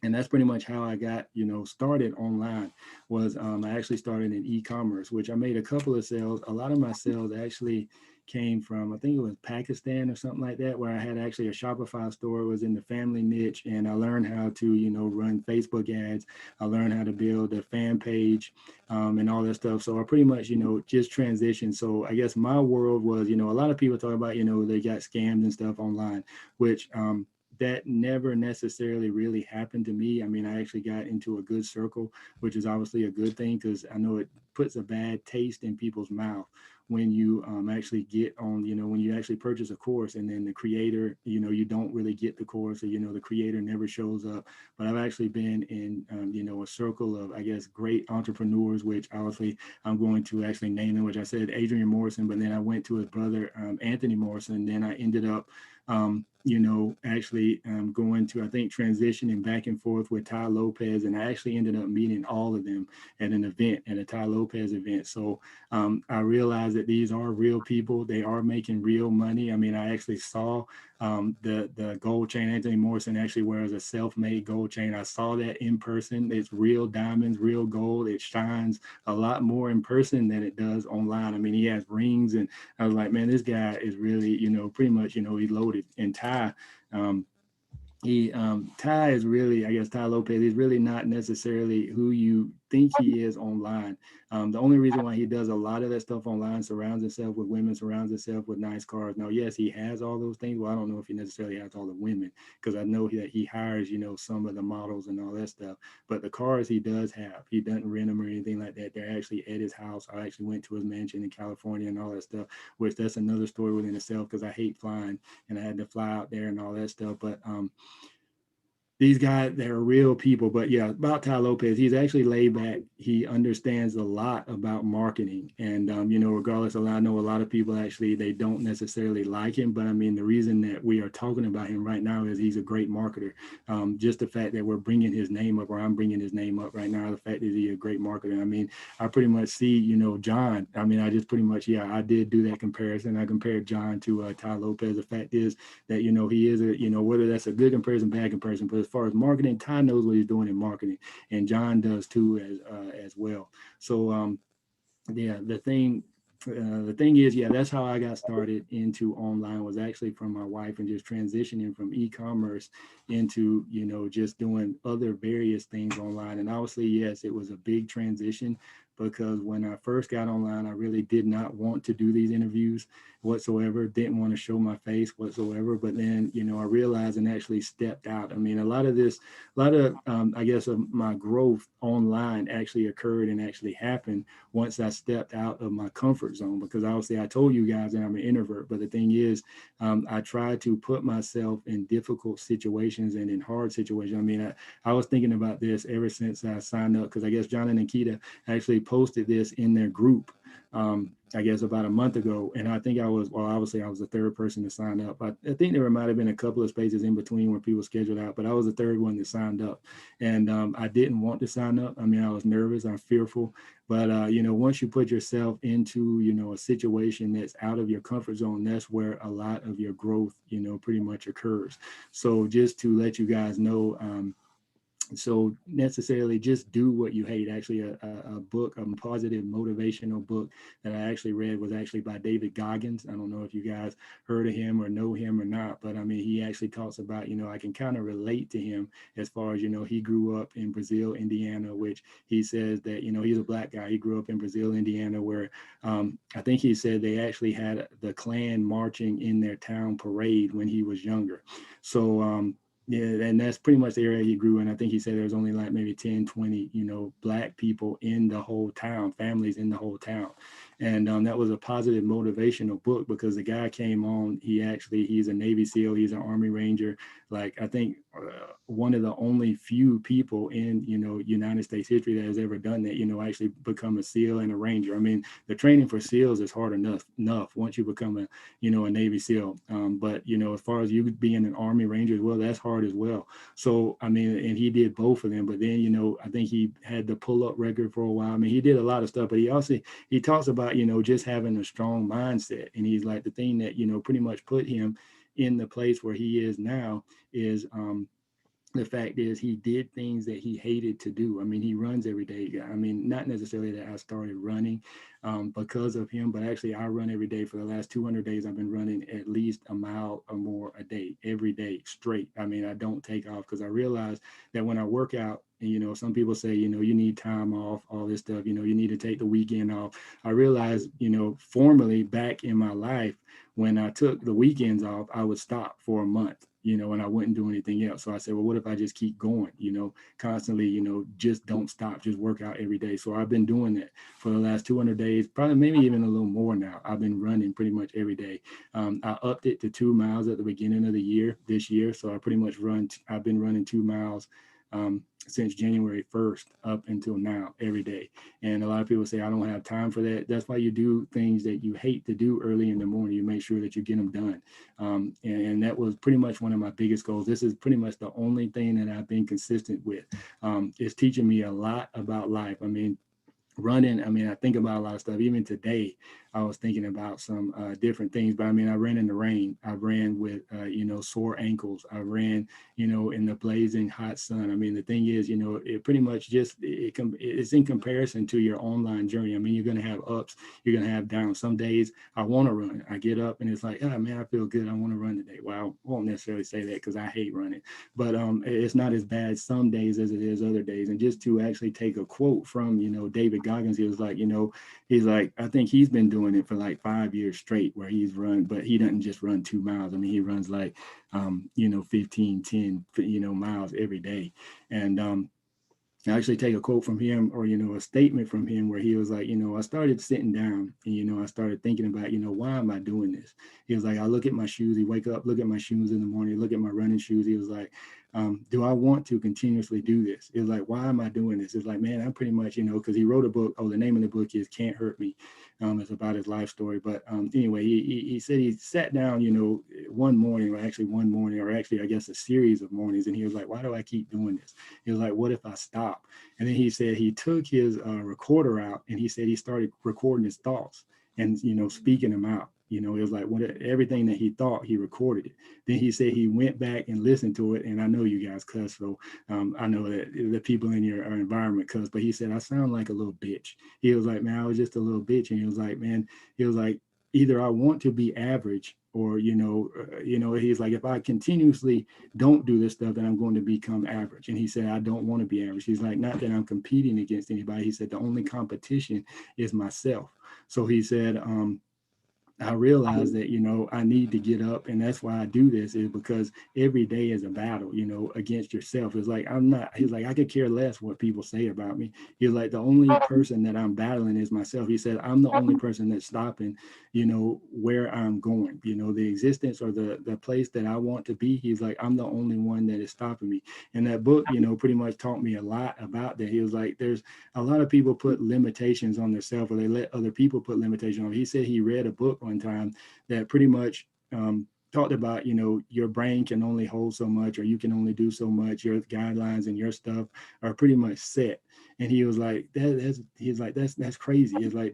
And that's pretty much how I got, started online. Was I actually started in e-commerce, which I made a couple of sales. A lot of my sales actually came from, I think it was Pakistan or something like that, where I had actually a Shopify store. It was in the family niche, and I learned how to, run Facebook ads. I learned how to build a fan page and all that stuff. So I pretty much, just transitioned. So I guess my world was, a lot of people talk about, they got scammed and stuff online, which that never necessarily really happened to me. I mean, I actually got into a good circle, which is obviously a good thing because I know it puts a bad taste in people's mouth when you actually get on, when you actually purchase a course and then the creator, you don't really get the course, or, the creator never shows up. But I've actually been in, a circle of, I guess, great entrepreneurs, which obviously I'm going to actually name them, which I said Adrian Morrison, but then I went to his brother, Anthony Morrison. And then I ended up, actually going to, I think, transitioning back and forth with Ty Lopez. And I actually ended up meeting all of them at an event, at a Ty Lopez event. So I realized that these are real people. They are making real money. I mean, I actually saw the gold chain. Anthony Morrison actually wears a self-made gold chain. I saw that in person. It's real diamonds, real gold. It shines a lot more in person than it does online. I mean, he has rings, and I was like, man, this guy is really, pretty much, he's loaded. And Ty, Ty is really, I guess, Ty Lopez, he's really not necessarily who you think he is online. The only reason why he does a lot of that stuff online, surrounds himself with women, surrounds himself with nice cars. Now, yes, he has all those things. Well, I don't know if he necessarily has all the women, because I know that he hires, some of the models and all that stuff. But the cars he does have, he doesn't rent them or anything like that. They're actually at his house. I actually went to his mansion in California and all that stuff, which that's another story within itself, because I hate flying and I had to fly out there and all that stuff. But these guys, they're real people. But yeah, about Ty Lopez, he's actually laid back. He understands a lot about marketing. And, regardless of, I know a lot of people actually, they don't necessarily like him. But I mean, the reason that we are talking about him right now is he's a great marketer. Just the fact that we're bringing his name up, or I'm bringing his name up right now, the fact that he's a great marketer. I mean, I pretty much see, John. I mean, I just pretty much, I did do that comparison. I compared John to Ty Lopez. The fact is that, he is whether that's a good comparison, bad comparison, but as far as marketing, Ty knows what he's doing in marketing, and John does too as well. So yeah, the thing is, that's how I got started into online, was actually from my wife, and just transitioning from e-commerce into just doing other various things online. And obviously, yes, it was a big transition, because when I first got online, I really did not want to do these interviews. whatsoever, didn't want to show my face whatsoever. But then, you know, I realized and actually stepped out. I mean, a lot of I guess of my growth online actually occurred and actually happened once I stepped out of my comfort zone, because obviously I told you guys that I'm an introvert, but the thing is, I try to put myself in difficult situations and in hard situations. I mean, I was thinking about this ever since I signed up, because I guess John and Nikita actually posted this in their group, I guess about a month ago. And I think obviously I was the third person to sign up. I think there might have been a couple of spaces in between where people scheduled out, but I was the third one that signed up. And I didn't want to sign up. I mean, I was nervous, I'm fearful. But, you know, once you put yourself into, you know, a situation that's out of your comfort zone, that's where a lot of your growth, you know, pretty much occurs. So just to let you guys know, so necessarily just do what you hate. Actually, a book, a positive motivational book that I actually read was actually by David Goggins. I don't know if you guys heard of him or know him or not, but I mean, he actually talks about, you know, I can kind of relate to him as far as, you know, he grew up in Brazil, Indiana, which he says that, you know, he's a Black guy. He grew up in Brazil, Indiana, where I think he said they actually had the Klan marching in their town parade when he was younger. So, yeah, and that's pretty much the area he grew in. I think he said there was only like maybe 10, 20, you know, Black people in the whole town, families in the whole town. And that was a positive motivational book, because the guy came on, he's a Navy SEAL, he's an Army Ranger. Like, I think one of the only few people in, you know, United States history that has ever done that, you know, actually become a SEAL and a Ranger. I mean, the training for SEALs is hard enough once you become a, you know, a Navy SEAL. But, you know, as far as you being an Army Ranger as well, that's hard as well. So, I mean, and he did both of them. But then, you know, I think he had the pull-up record for a while. I mean, he did a lot of stuff, but he talks about, you know, just having a strong mindset. And he's like, the thing that, you know, pretty much put him in the place where he is now is the fact is he did things that he hated to do. I mean, he runs every day. I mean, not necessarily that I started running because of him, but actually I run every day. For the last 200 days, I've been running at least a mile or more a day, every day straight. I mean, I don't take off, because I realize that when I work out, and, you know, some people say, you know, you need time off, all this stuff, you know, you need to take the weekend off. I realized, you know, formerly back in my life, when I took the weekends off, I would stop for a month, you know, and I wouldn't do anything else. So I said, well, what if I just keep going, you know, constantly, you know, just don't stop, just work out every day. So I've been doing that for the last 200 days, probably maybe even a little more now. I've been running pretty much every day. I upped it to 2 miles at the beginning of the year, this year. So I pretty much I've been running 2 miles since January 1st up until now, every day. And a lot of people say, I don't have time for that. That's why you do things that you hate to do early in the morning. You make sure that you get them done. And that was pretty much one of my biggest goals. This is pretty much the only thing that I've been consistent with. It's teaching me a lot about life. I mean, running, I mean, I think about a lot of stuff. Even today, I was thinking about some different things, but I mean, I ran in the rain. I ran with, you know, sore ankles. I ran, you know, in the blazing hot sun. I mean, the thing is, you know, it pretty much just, it's in comparison to your online journey. I mean, you're going to have ups, you're going to have downs. Some days I want to run. I get up and it's like, oh man, I feel good. I want to run today. Well, I won't necessarily say that because I hate running, but it's not as bad some days as it is other days. And just to actually take a quote from, you know, David Goggins, he was like, you know, he's like, I think he's been doing it for like 5 years straight where he's run, but he doesn't just run 2 miles. I mean, he runs like, you know, 15, 10, you know, miles every day. And I actually take a quote from him, or, you know, a statement from him where he was like, you know, I started sitting down and, you know, I started thinking about, you know, why am I doing this? He was like, I look at my shoes, he wake up, look at my shoes in the morning, look at my running shoes. He was like, do I want to continuously do this? It's like, why am I doing this? It's like, man, I'm pretty much, you know, because he wrote a book. Oh, the name of the book is Can't Hurt Me. It's about his life story. But anyway, he said he sat down, you know, one morning, or actually, I guess a series of mornings. And he was like, why do I keep doing this? He was like, what if I stop? And then he said he took his recorder out, and he said he started recording his thoughts and, you know, speaking them out. You know, it was like everything that he thought, he recorded it. Then he said he went back and listened to it. And I know you guys cuss, so I know that the people in your environment cuss, but he said, I sound like a little bitch. He was like, man, I was just a little bitch. And he was like, man, he was like, either I want to be average, or, you know, he's like, if I continuously don't do this stuff, then I'm going to become average. And he said, I don't want to be average. He's like, not that I'm competing against anybody. He said, the only competition is myself. So he said, I realized that, you know, I need to get up, and that's why I do this, is because every day is a battle, you know, against yourself. It's like, he's like, I could care less what people say about me. He's like, the only person that I'm battling is myself. He said, I'm the only person that's stopping, you know, where I'm going, you know, the existence or the place that I want to be. He's like, I'm the only one that is stopping me. And that book, you know, pretty much taught me a lot about that. He was like, there's a lot of people put limitations on themselves, or they let other people put limitations on them. He said he read a book one time that pretty much talked about, you know, your brain can only hold so much, or you can only do so much. Your guidelines and your stuff are pretty much set. And he was like, that's crazy. It's like,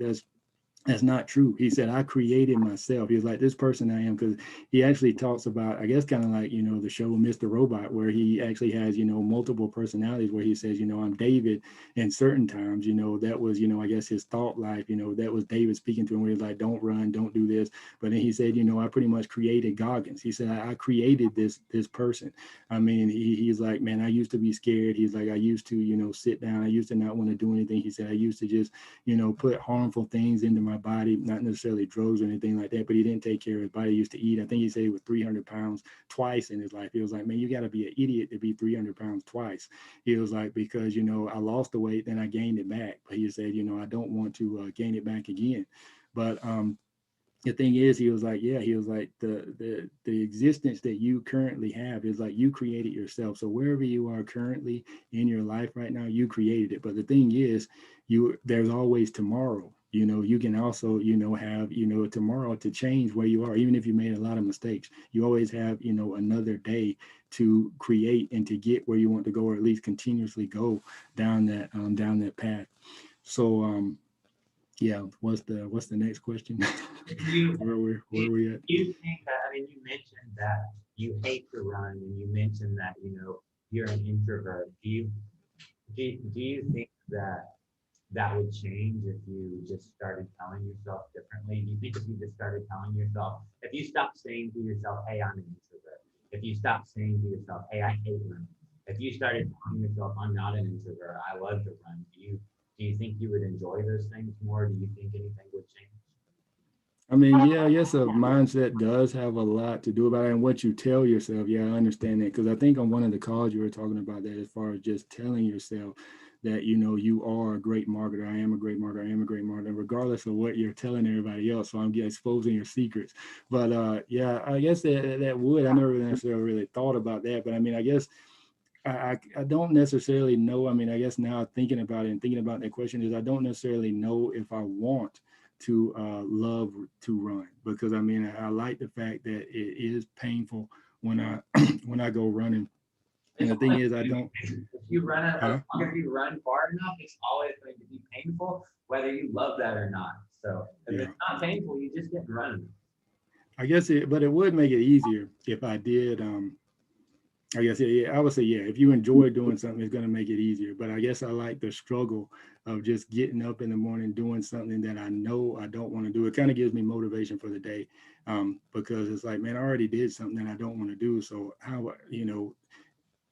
that's not true. He said, I created myself. He was like, this person I am, because he actually talks about, I guess, kind of like, you know, the show Mr. Robot, where he actually has, you know, multiple personalities, where he says, you know, I'm David in certain times, you know, that was, you know, I guess his thought life, you know, that was David speaking to him, where he's like, don't run, don't do this. But then he said, you know, I pretty much created Goggins. He said, I created this person. I mean, he's like, man, I used to be scared. He's like, I used to, you know, sit down. I used to not want to do anything. He said, I used to just, you know, put harmful things into my body, not necessarily drugs or anything like that, but he didn't take care of his body. He used to eat. I think he said he was 300 pounds twice in his life. He was like, man, you got to be an idiot to be 300 pounds twice. He was like, because, you know, I lost the weight, then I gained it back. But he said, you know, I don't want to gain it back again. But the thing is, he was like, yeah, he was like, the existence that you currently have is like, you created yourself. So wherever you are currently in your life right now, you created it. But the thing is, there's always tomorrow. You know, you can also, you know, have, you know, tomorrow to change where you are. Even if you made a lot of mistakes, you always have, you know, another day to create and to get where you want to go, or at least continuously go down that path. So yeah, what's the next question? Where we at? Do you think that, I mean, you mentioned that you hate to run, and you mentioned that, you know, you're an introvert. Do you think that would change if you just started telling yourself differently? Do you think if you just started telling yourself, if you stopped saying to yourself, hey, I'm an introvert, if you stopped saying to yourself, hey, I hate running, if you started telling yourself, I'm not an introvert, I love to run, do you think you would enjoy those things more? Do you think anything would change? I mean, yeah, I guess a mindset does have a lot to do about it, and what you tell yourself. Yeah, I understand that, because I think on one of the calls you were talking about that, as far as just telling yourself that, you know, you are a great marketer. I am a great marketer. I am a great marketer, regardless of what you're telling everybody else. So I'm exposing your secrets. But yeah, I guess that would. I never necessarily really thought about that, but I mean, I guess I don't necessarily know. I mean, I guess now thinking about it and thinking about that question is, I don't necessarily know if I want to love to run, because I mean, I like the fact that it is painful when I when I go running. And the thing is, I don't. If you run as long as you run far enough, it's always going to be painful, whether you love that or not. So if it's not painful, you just get running. I guess but it would make it easier if I did. I guess, yeah, I would say, yeah, if you enjoy doing something, it's going to make it easier. But I guess I like the struggle of just getting up in the morning, doing something that I know I don't want to do. It kind of gives me motivation for the day, because it's like, man, I already did something that I don't want to do. So how, you know,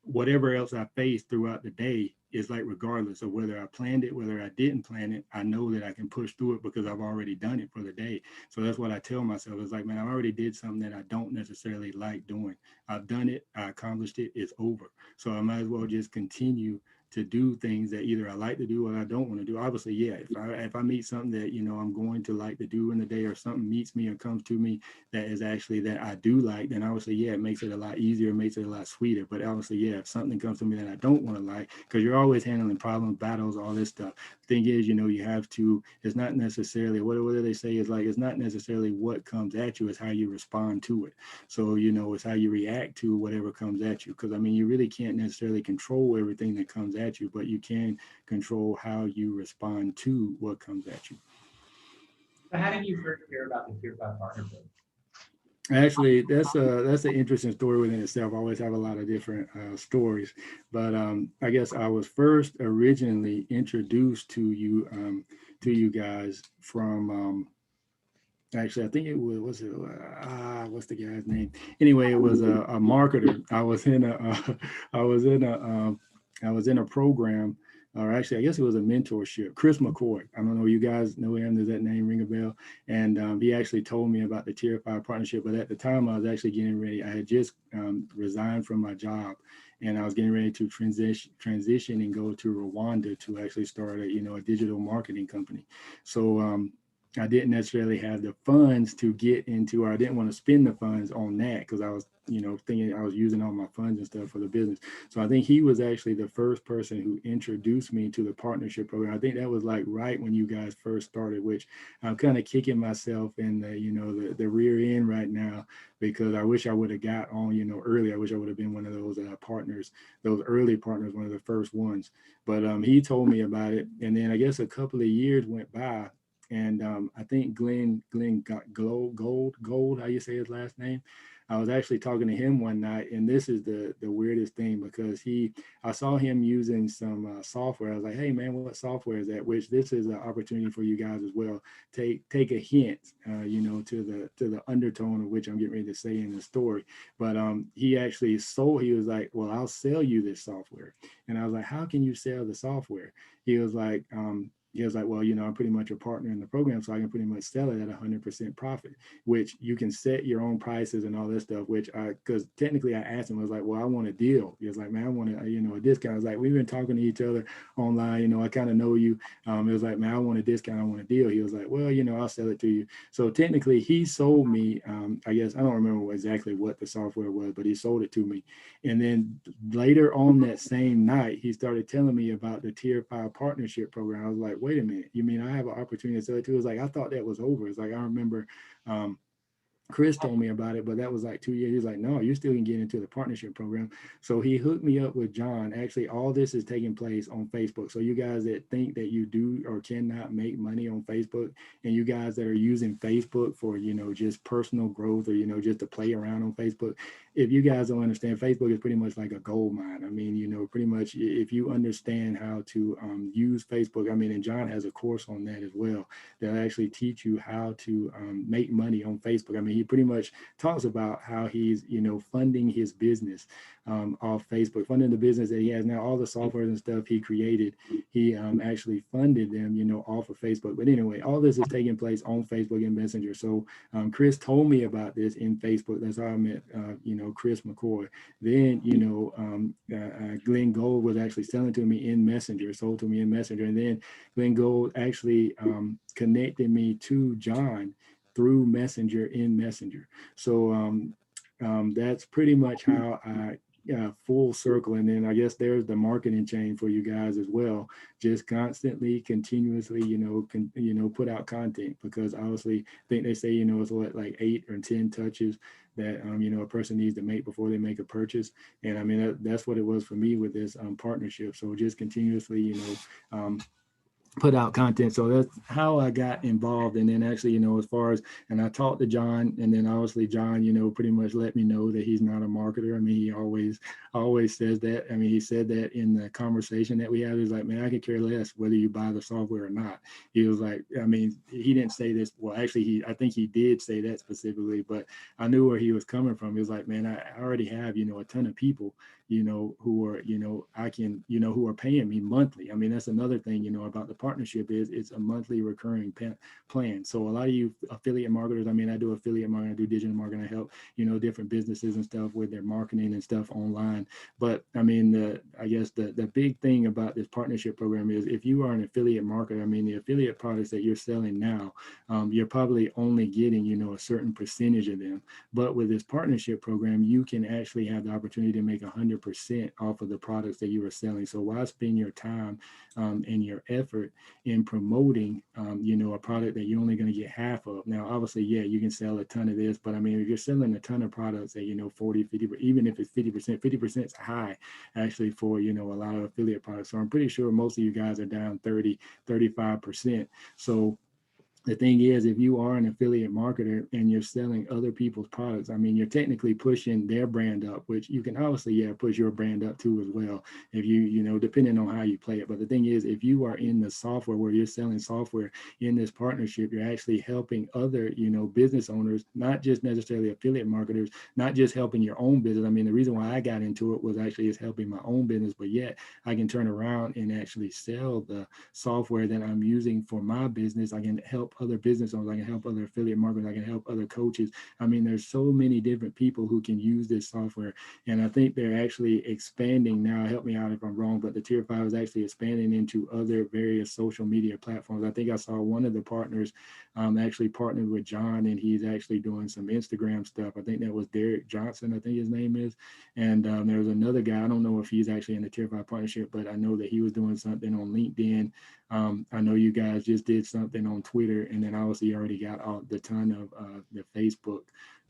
whatever else I face throughout the day is like, regardless of whether I planned it, whether I didn't plan it, I know that I can push through it because I've already done it for the day. So that's what I tell myself. It's like, man, I already did something that I don't necessarily like doing. I've done it. I accomplished it. It's over. So I might as well just continue to do things that either I like to do or I don't want to do. Obviously, yeah, if I meet something that, you know, I'm going to like to do in the day, or something meets me or comes to me that is actually that I do like, then obviously, yeah, it makes it a lot easier, makes it a lot sweeter. But obviously, yeah, if something comes to me that I don't want to like, because you're always handling problems, battles, all this stuff. Thing is, you know, you have to, it's not necessarily, what do they say, is like, it's not necessarily what comes at you, it's how you respond to it. So, you know, it's how you react to whatever comes at you. Because I mean, you really can't necessarily control everything that comes at you, but you can control how you respond to what comes at you. So how did you first hear about the Tier 5 Partner Program? Actually, that's an interesting story within itself. I always have a lot of different stories, but I guess I was first originally introduced to you guys from actually, I think it was what's the guy's name? Anyway, it was a marketer. I was in a program or actually, I guess it was a mentorship. Chris McCoy. I don't know, you guys know him. Does that name ring a bell? And he actually told me about the Tier 5 partnership. But at the time, I was actually getting ready. I had just resigned from my job, and I was getting ready to transition and go to Rwanda to actually start a digital marketing company. So I didn't necessarily have the funds to get into, or I didn't want to spend the funds on that because I was, thinking I was using all my funds and stuff for the business. So I think he was actually the first person who introduced me to the partnership program. I think that was like right when you guys first started, which I'm kind of kicking myself in the rear end right now, because I wish I would have got on, early. I wish I would have been one of those partners, those early partners, one of the first ones. But he told me about it. And then I guess a couple of years went by, and I think Glenn got gold, how you say his last name. I was actually talking to him one night, and this is the weirdest thing, because I saw him using some software. I was like, hey man, what software is that? Which this is an opportunity for you guys as well. Take a hint, to the undertone of which I'm getting ready to say in the story. But he was like, well, I'll sell you this software. And I was like, how can you sell the software? He was like, well, I'm pretty much a partner in the program, so I can pretty much sell it at 100% profit, which you can set your own prices and all that stuff, because technically I asked him, I was like, well, I want a deal. He was like, man, I want a discount. I was like, we've been talking to each other online, I kind of know you. It was like, man, I want a discount. I want a deal. He was like, well, I'll sell it to you. So technically he sold me, I guess, I don't remember exactly what the software was, but he sold it to me. And then later on that same night, he started telling me about the Tier 5 partnership program. I was like, wait a minute, you mean I have an opportunity to sell it too? It was like, I thought that was over. It's like, I remember Chris told me about it, but that was like 2 years. He's like, no, you still can get into the partnership program. So he hooked me up with John. Actually, all this is taking place on Facebook. So you guys that think that you do or cannot make money on Facebook, and you guys that are using Facebook for, just personal growth, or, just to play around on Facebook, if you guys don't understand, Facebook is pretty much like a gold mine. I mean, pretty much if you understand how to use Facebook, I mean, and John has a course on that as well, that actually teach you how to make money on Facebook. I mean, he pretty much talks about how he's, funding his business off Facebook, funding the business that he has now. All the software and stuff he created, he actually funded them, off of Facebook. But anyway, all this is taking place on Facebook and Messenger. So Chris told me about this in Facebook. That's how I met, Chris McCoy. Then, Glenn Gold was actually selling to me in Messenger, sold to me in Messenger. And then Glenn Gold actually connected me to John through Messenger in Messenger. So that's pretty much how I full circle. And then I guess there's the marketing chain for you guys as well. Just constantly, continuously, put out content, because obviously I think they say, it's what, like 8 or 10 touches that, a person needs to make before they make a purchase. And I mean, that's what it was for me with this partnership. So just continuously, put out content. So that's how I got involved. And then actually, as far as, and I talked to John, and then obviously John, pretty much let me know that he's not a marketer. I mean, he always says that. I mean, he said that in the conversation that we had. He's like, man, I could care less whether you buy the software or not. He was like, I mean, he didn't say this. Well, actually, I think he did say that specifically, but I knew where he was coming from. He was like, man, I already have, a ton of people, who are, I can, who are paying me monthly. I mean, that's another thing, about the partnership is it's a monthly recurring plan. So a lot of you affiliate marketers, I mean, I do affiliate marketing, I do digital marketing, I help, different businesses and stuff with their marketing and stuff online. But I mean, I guess the big thing about this partnership program is if you are an affiliate marketer, I mean, the affiliate products that you're selling now, you're probably only getting, a certain percentage of them. But with this partnership program, you can actually have the opportunity to make 100% off of the products that you are selling. So why spend your time and your effort in promoting, a product that you're only going to get half of? Now, obviously, yeah, you can sell a ton of this, but I mean, if you're selling a ton of products at, 40, 50, even if it's 50% is high actually for, a lot of affiliate products. So I'm pretty sure most of you guys are down 30, 35%. So the thing is, if you are an affiliate marketer and you're selling other people's products, I mean, you're technically pushing their brand up, which you can obviously, yeah, push your brand up too as well, if you know, depending on how you play it. But the thing is, if you are in the software where you're selling software in this partnership, you're actually helping other, you know, business owners, not just necessarily affiliate marketers, not just helping your own business. I mean, the reason why I got into it was actually is helping my own business, but yet I can turn around and actually sell the software that I'm using for my business. I can help other business owners. I can help other affiliate marketers. I can help other coaches. I mean, there's so many different people who can use this software. And I think they're actually expanding now. Help me out if I'm wrong, but the Tier 5 is actually expanding into other various social media platforms. I think I saw one of the partners actually partnered with John, and he's actually doing some Instagram stuff. I think that was Derek Johnson, I think his name is. And there was another guy, I don't know if he's actually in the Tier 5 partnership, but I know that he was doing something on LinkedIn. I know you guys just did something on Twitter, and then obviously you already got the ton of the Facebook,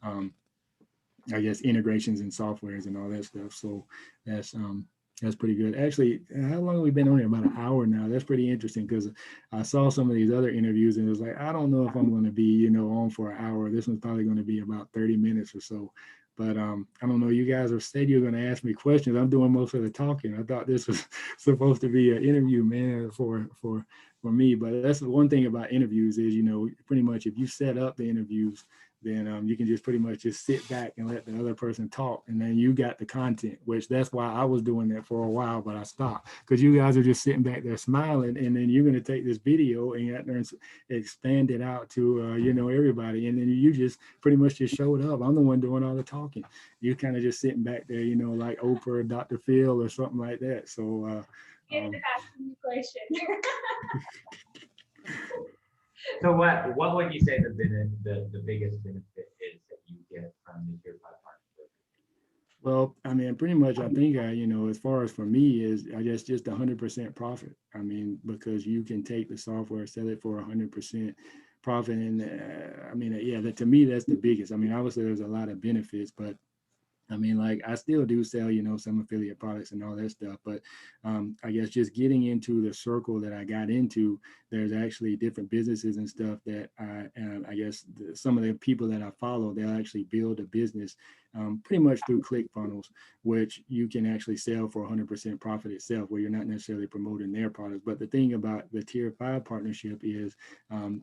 I guess, integrations and softwares and all that stuff. So that's pretty good. Actually, how long have we been on here? About an hour now. That's pretty interesting, because I saw some of these other interviews and it was like, I don't know if I'm going to be, you know, on for an hour. This one's probably going to be about 30 minutes or so. But I don't know. You guys have said you're going to ask me questions. I'm doing most of the talking. I thought this was supposed to be an interview, man, for me. But that's the one thing about interviews is, you know, pretty much if you set up the interviews, then you can just pretty much just sit back and let the other person talk, and then you got the content, which that's why I was doing that for a while, but I stopped because you guys are just sitting back there smiling, and then you're going to take this video and you have to expand it out to, you know, everybody. And then you just pretty much just showed up. I'm the one doing all the talking. You're kind of just sitting back there, you know, like Oprah or Dr. Phil or something like that. So, Get to ask me a question. So what would you say the biggest benefit is that you get from the Tier 5 partnership? well, I mean, pretty much, I think, you know, as far as for me is, I guess, just 100% profit. I mean, because you can take the software, sell it for 100% profit. And I mean, yeah, to me, that's the biggest. I mean, obviously there's a lot of benefits, but I mean, like, I still do sell, you know, some affiliate products and all that stuff, but I guess just getting into the circle that I got into, there's actually different businesses and stuff that I guess some of the people that I follow, they'll actually build a business pretty much through ClickFunnels, which you can actually sell for 100% profit itself, where you're not necessarily promoting their products. But the thing about the Tier 5 partnership is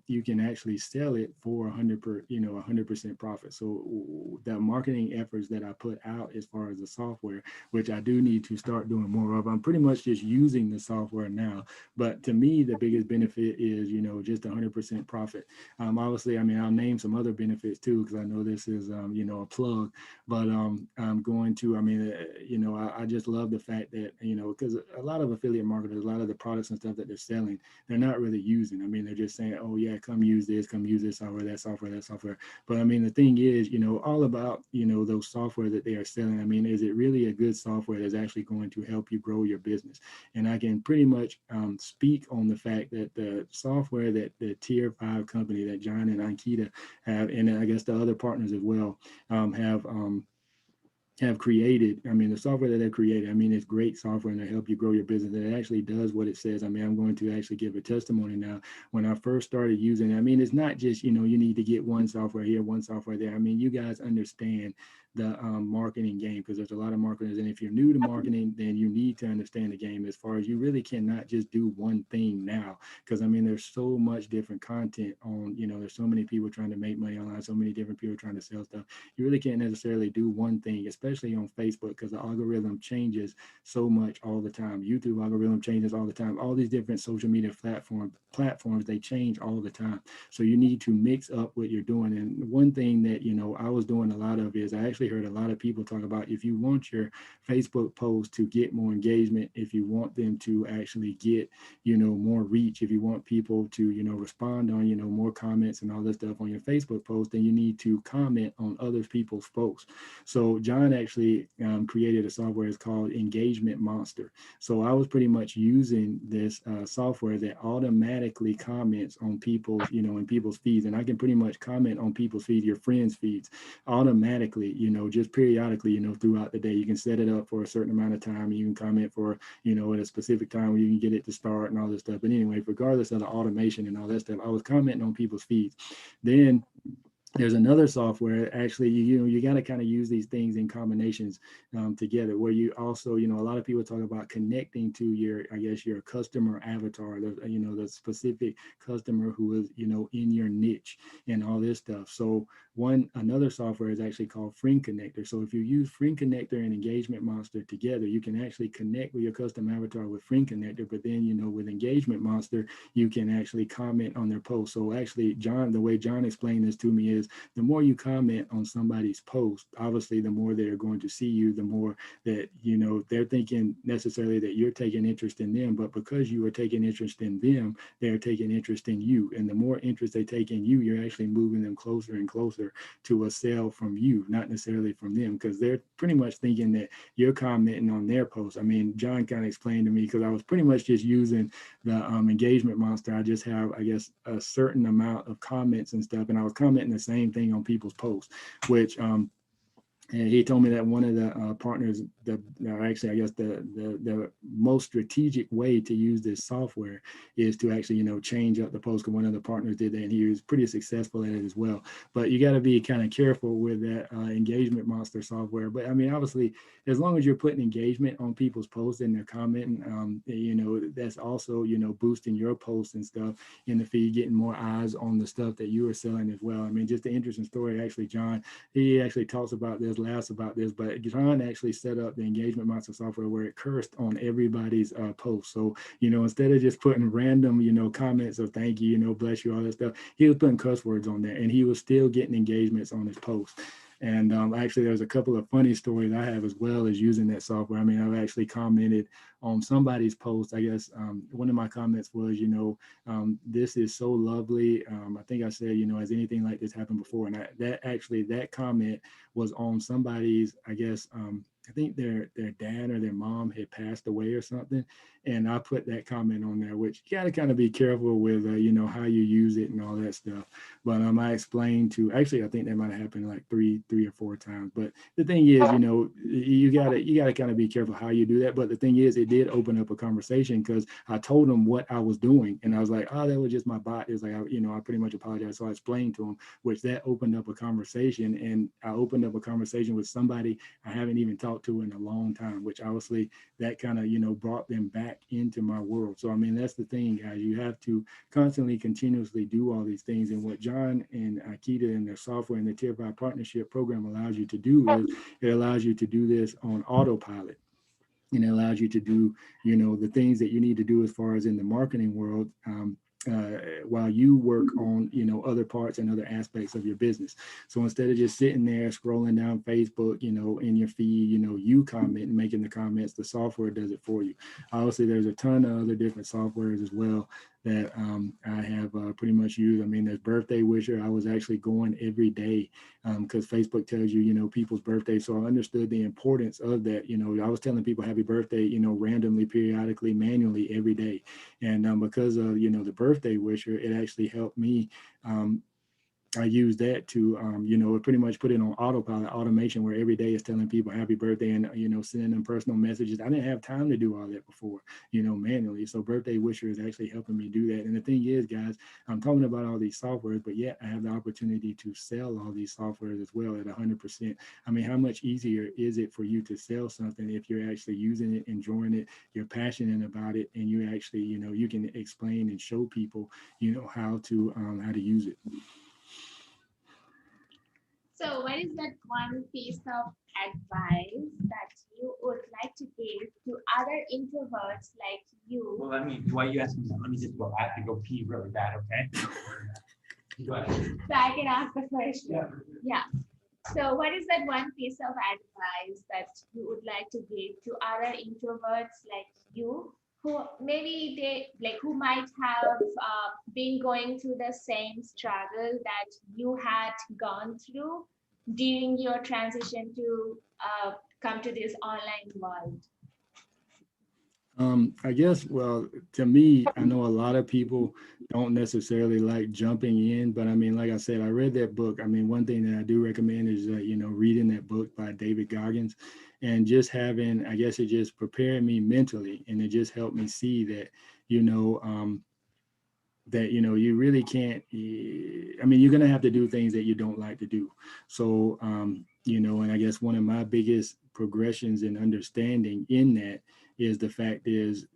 you can actually sell it for 100% profit. So the marketing efforts that I put out as far as the software, which I do need to start doing more of, I'm pretty much just using the software now. But to me, the biggest benefit is, you know, just 100% profit. Obviously, I mean, I'll name some other benefits too, because I know this is, you know, a plug. But I'm going to, I mean, you know, I just love the fact that, you know, because a lot of affiliate marketers, a lot of the products and stuff that they're selling, they're not really using. I mean, they're just saying, oh yeah, come use this software, that software, that software. But I mean, the thing is, you know, all about, you know, those software that they are selling. I mean, is it really a good software that's actually going to help you grow your business? And I can pretty much speak on the fact that the software that the Tier 5 company that John and Ankita have, and I guess the other partners as well, have created, I mean, the software that they've created, I mean, it's great software and to help you grow your business. And it actually does what it says. I mean, I'm going to actually give a testimony now. When I first started using it, I mean, it's not just, you know, you need to get one software here, one software there. I mean, you guys understand the marketing game, because there's a lot of marketers. And if you're new to marketing, then you need to understand the game as far as you really cannot just do one thing now. Because I mean, there's so much different content on, you know, there's so many people trying to make money online, so many different people trying to sell stuff. You really can't necessarily do one thing, especially on Facebook, because the algorithm changes so much all the time. YouTube algorithm changes all the time. All these different social media platforms, they change all the time. So you need to mix up what you're doing. And one thing that, you know, I was doing a lot of is, I actually heard a lot of people talk about, if you want your Facebook posts to get more engagement, if you want them to actually get, you know, more reach, if you want people to, you know, respond on, you know, more comments and all this stuff on your Facebook post, then you need to comment on other people's posts. So John actually created a software, it's called Engagement Monster. So I was pretty much using this software that automatically comments on people's, you know, in people's feeds. And I can pretty much comment on people's feeds, your friends' feeds, automatically, you know, just periodically, you know, throughout the day. You can set it up for a certain amount of time. You can comment for, you know, at a specific time where you can get it to start and all this stuff. But anyway, regardless of the automation and all that stuff, I was commenting on people's feeds. Then there's another software, actually, you know, you got to kind of use these things in combinations together, where you also, you know, a lot of people talk about connecting to your, I guess, your customer avatar, you know, the specific customer who is, you know, in your niche and all this stuff. So another software is actually called Fringe Connector. So if you use Fringe Connector and Engagement Monster together, you can actually connect with your custom avatar with Fringe Connector, but then, you know, with Engagement Monster, you can actually comment on their post. So actually, John, the way John explained this to me is, the more you comment on somebody's post, obviously, the more they're going to see you, the more that, you know, they're thinking necessarily that you're taking interest in them, but because you are taking interest in them, they're taking interest in you. And the more interest they take in you, you're actually moving them closer and closer to a sale from you, not necessarily from them, because they're pretty much thinking that you're commenting on their post. I mean, John kind of explained to me, because I was pretty much just using the engagement monster. I just have, I guess, a certain amount of comments and stuff, and I was commenting the same thing on people's posts, which and he told me that one of the partners, actually, I guess the most strategic way to use this software is to actually, you know, change up the post. Because one of the partners did that, and he was pretty successful at it as well. But you got to be kind of careful with that engagement monster software. But I mean, obviously, as long as you're putting engagement on people's posts and they're commenting, you know, that's also, you know, boosting your posts and stuff in the feed, getting more eyes on the stuff that you are selling as well. I mean, just an interesting story. Actually, John, he actually talks about this, laughs about this, but John actually set up the engagement monster software where it cursed on everybody's posts. So, you know, instead of just putting random, you know, comments of thank you, you know, bless you, all that stuff, he was putting cuss words on there, and he was still getting engagements on his posts. And actually, there's a couple of funny stories I have as well as using that software. I mean, I've actually commented on somebody's post. I guess one of my comments was, you know, this is so lovely. I think I said, you know, has anything like this happened before? And that comment was on somebody's, I guess, I think their dad or their mom had passed away or something. And I put that comment on there, which you got to kind of be careful with, you know, how you use it and all that stuff. But I explained to, actually, I think that might have happened like three or four times. But the thing is, you know, you gotta kind of be careful how you do that. But the thing is, it did open up a conversation, because I told him what I was doing. And I was like, oh, that was just my bot. It was like, I pretty much apologized. So I explained to him, which that opened up a conversation. And I opened up a conversation with somebody I haven't even talked to in a long time, which obviously that kind of, you know, brought them back into my world. So, I mean, that's the thing, guys. You have to constantly, continuously do all these things. And what John and Akita and their software and the Tier 5 partnership program allows you to do is it allows you to do this on autopilot. And it allows you to do, you know, the things that you need to do as far as in the marketing world, while you work on, you know, other parts and other aspects of your business. So instead of just sitting there scrolling down Facebook, you know, in your feed, you know, you comment and making the comments, the software does it for you. Obviously, there's a ton of other different softwares as well that I have pretty much used. I mean, there's Birthday Wisher. I was actually going every day because Facebook tells you, you know, people's birthdays. So I understood the importance of that. You know, I was telling people happy birthday, you know, randomly, periodically, manually every day. And because of, you know, the Birthday Wisher, it actually helped me. I use that to, you know, pretty much put it on autopilot, automation, where every day is telling people happy birthday and, you know, sending them personal messages. I didn't have time to do all that before, you know, manually. So Birthday Wisher is actually helping me do that. And the thing is, guys, I'm talking about all these softwares, but yet I have the opportunity to sell all these softwares as well at 100%. I mean, how much easier is it for you to sell something if you're actually using it, enjoying it, you're passionate about it, and you actually, you know, you can explain and show people, you know, how to use it. So what is that one piece of advice that you would like to give to other introverts like you? Well, while you ask me that, let me just go. I have to go pee really bad, okay? Go ahead. So I can ask the question. Yeah. Yeah. So what is that one piece of advice that you would like to give to other introverts like you, who maybe who might have been going through the same struggle that you had gone through during your transition to come to this online world? I guess, well, to me, I know a lot of people don't necessarily like jumping in, but I mean, like I said, I read that book. I mean, one thing that I do recommend is, reading that book by David Goggins, and just having, I guess it just prepared me mentally, and it just helped me see that, you know, you really can't, I mean, you're going to have to do things that you don't like to do. So, and I guess one of my biggest progressions in understanding in that is the fact is,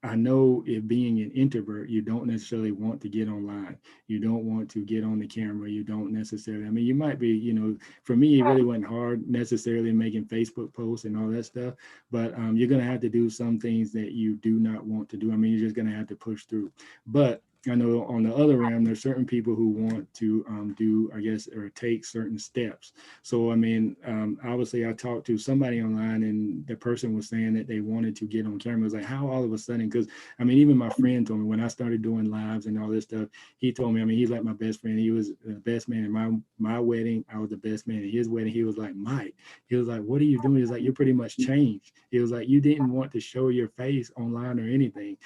I know if being an introvert, you don't necessarily want to get online. You don't want to get on the camera. You don't necessarily, I mean, you might be, for me, it really wasn't hard necessarily making Facebook posts and all that stuff, but you're going to have to do some things that you do not want to do. I mean, you're just going to have to push through. But I know on the other realm, there's certain people who want to do, I guess, or take certain steps. So, I mean, obviously I talked to somebody online, and the person was saying that they wanted to get on camera. It was like, how all of a sudden, because I mean, even my friend told me when I started doing lives and all this stuff, he told me, I mean, he's like my best friend. He was the best man in my wedding. I was the best man in his wedding. He was like, Mike, he was like, what are you doing? He's like, you're pretty much changed. He was like, you didn't want to show your face online or anything.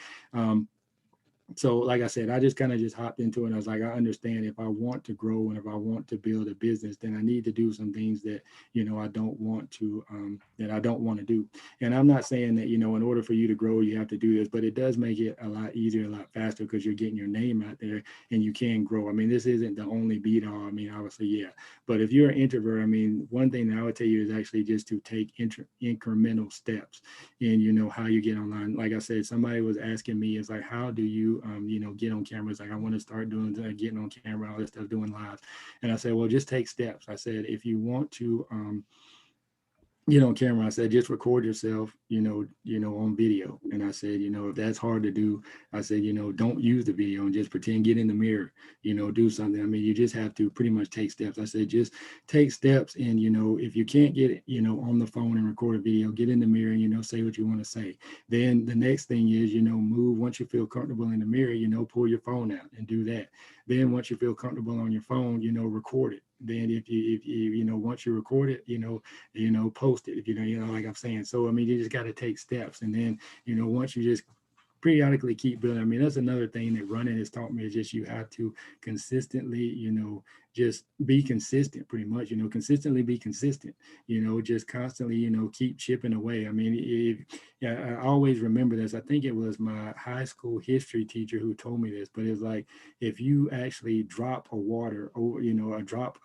So like I said, I just kind of just hopped into it. I was like, I understand if I want to grow and if I want to build a business, then I need to do some things that, I don't want to do. And I'm not saying that, in order for you to grow, you have to do this, but it does make it a lot easier, a lot faster, because you're getting your name out there and you can grow. I mean, this isn't the only beat all. I mean, obviously, yeah. But if you're an introvert, I mean, one thing that I would tell you is actually just to take incremental steps in, how you get online. Like I said, somebody was asking me, is like, how do you, get on cameras? Like, I want to start doing, getting on camera, all this stuff, doing live. And I said, well, just take steps. I said, if you want to, get on camera, I said, just record yourself, on video. And I said, if that's hard to do, I said, don't use the video and just pretend, get in the mirror, do something. I mean, you just have to pretty much take steps. I said, just take steps. And, if you can't get it, on the phone and record a video, get in the mirror and, say what you want to say. Then the next thing is, move. Once you feel comfortable in the mirror, pull your phone out and do that. Then once you feel comfortable on your phone, record it. Then if you once you record it, post it, like I'm saying. So, I mean, you just got to take steps. And then, once you just periodically keep building. I mean, that's another thing that running has taught me, is just you have to consistently, just be consistent, pretty much, consistently be consistent, just constantly, keep chipping away. I mean, I always remember this. I think it was my high school history teacher who told me this, but it's like, if you actually drop a water, or, a drop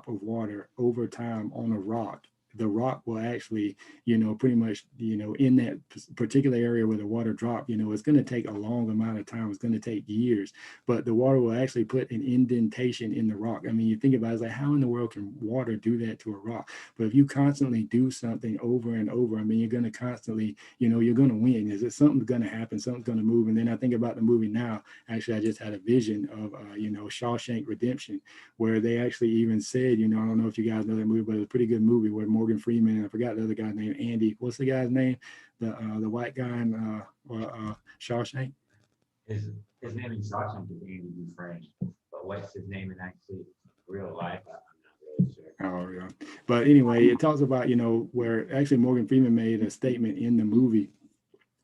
of water over time on a rock, the rock will actually, pretty much, in that particular area where the water dropped, it's going to take a long amount of time. It's going to take years, but the water will actually put an indentation in the rock. I mean, you think about it, it's like, how in the world can water do that to a rock? But if you constantly do something over and over, I mean, you're going to constantly, you're going to win. Is it something's going to happen? Something's going to move. And then I think about the movie now. Actually, I just had a vision of, Shawshank Redemption, where they actually even said, I don't know if you guys know that movie, but it's a pretty good movie where Morgan Freeman, and I forgot the other guy's name, Andy. What's the guy's name? The white guy in Shawshank. His name in Shawshank is Andy Dufresne, but what's his name in actually real life? I'm not really sure. Oh yeah. But anyway, it talks about, where actually Morgan Freeman made a statement in the movie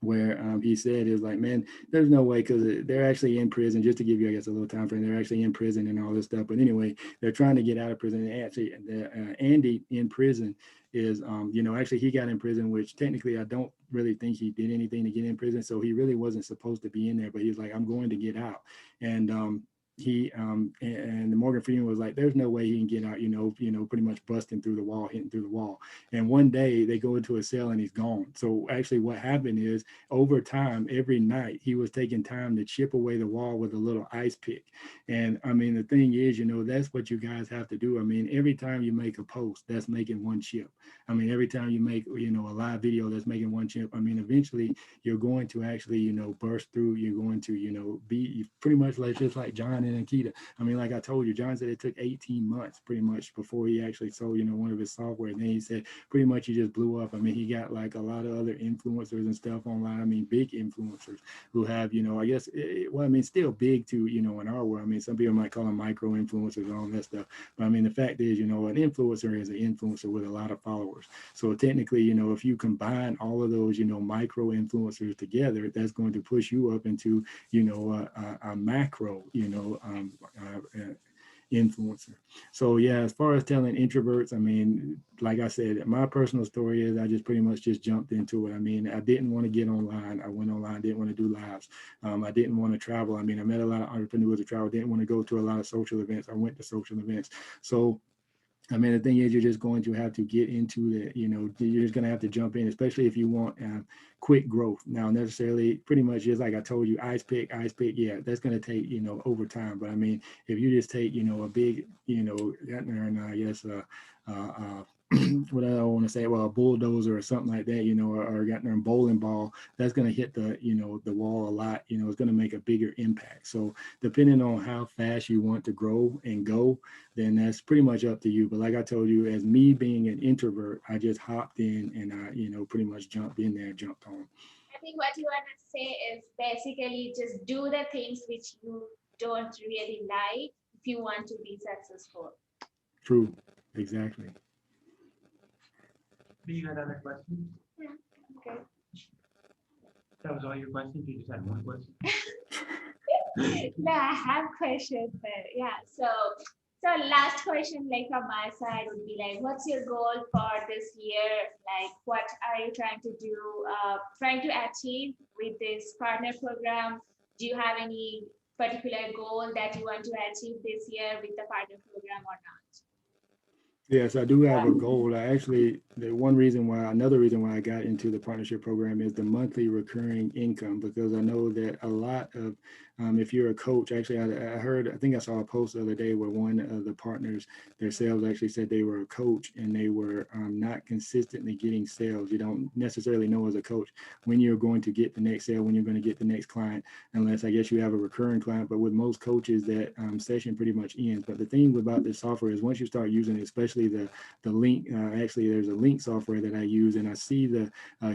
where he said, it was like, man, there's no way, because they're actually in prison. Just to give you, I guess, a little time frame, they're actually in prison and all this stuff. But anyway, they're trying to get out of prison. And actually, Andy in prison is, actually he got in prison, which technically I don't really think he did anything to get in prison. So he really wasn't supposed to be in there, but he was like, I'm going to get out. And and Morgan Freeman was like, there's no way he can get out, pretty much busting through the wall, hitting through the wall. And one day they go into a cell and he's gone. So actually what happened is, over time, every night he was taking time to chip away the wall with a little ice pick. And I mean, the thing is, that's what you guys have to do. I mean, every time you make a post, that's making one chip. I mean, every time you make, a live video, that's making one chip. I mean, eventually you're going to actually, burst through. You're going to, be pretty much like, just like John and Nikita. I mean, like I told you, John said it took 18 months pretty much before he actually sold, you know, one of his software. And then he said pretty much he just blew up. I mean, he got like a lot of other influencers and stuff online. I mean, big influencers who have, you know, I guess, well, I mean, still big to, you know, in our world. I mean, some people might call them micro influencers and all that stuff. But I mean, the fact is, you know, an influencer is an influencer with a lot of followers. So technically, you know, if you combine all of those, you know, micro influencers together, that's going to push you up into, you know, a macro, you know, influencer. So yeah, as far as telling introverts, I mean, like I said, my personal story is I just pretty much just jumped into it. I mean, I didn't want to get online. I went online, didn't want to do lives. I didn't want to travel. I mean, I met a lot of entrepreneurs who travel, didn't want to go to a lot of social events. I went to social events. So I mean, the thing is, you're just going to have to get into the, you know, you're just going to have to jump in, especially if you want quick growth. Now, necessarily, pretty much just like I told you, ice pick, yeah, that's going to take, you know, over time. But I mean, if you just take, you know, a big, you know, and I guess, what I want to say, well, a bulldozer or something like that, you know, or got there a bowling ball, that's going to hit the, you know, the wall a lot, you know, it's going to make a bigger impact. So depending on how fast you want to grow and go, then that's pretty much up to you. But like I told you, as me being an introvert, I just hopped in and I, you know, pretty much jumped in there, jumped on. I think what you want to say is basically just do the things which you don't really like if you want to be successful. True, exactly. Do you have other questions? Yeah, okay. That was all your questions? You just had one question? No, I have questions, but yeah. So last question, like from my side, would be like, what's your goal for this year? Like, what are you trying to do, trying to achieve with this partner program? Do you have any particular goal that you want to achieve this year with the partner program or not? Yes, I do have a goal. I actually, another reason why I got into the partnership program is the monthly recurring income, because I know that a lot of, if you're a coach, actually, I think I saw a post the other day where one of the partners, their sales actually said they were a coach and they were not consistently getting sales. You don't necessarily know as a coach when you're going to get the next sale, when you're going to get the next client, unless I guess you have a recurring client. But with most coaches, that session pretty much ends. But the thing about this software is once you start using it, especially the link, actually there's a link software that I use and I see the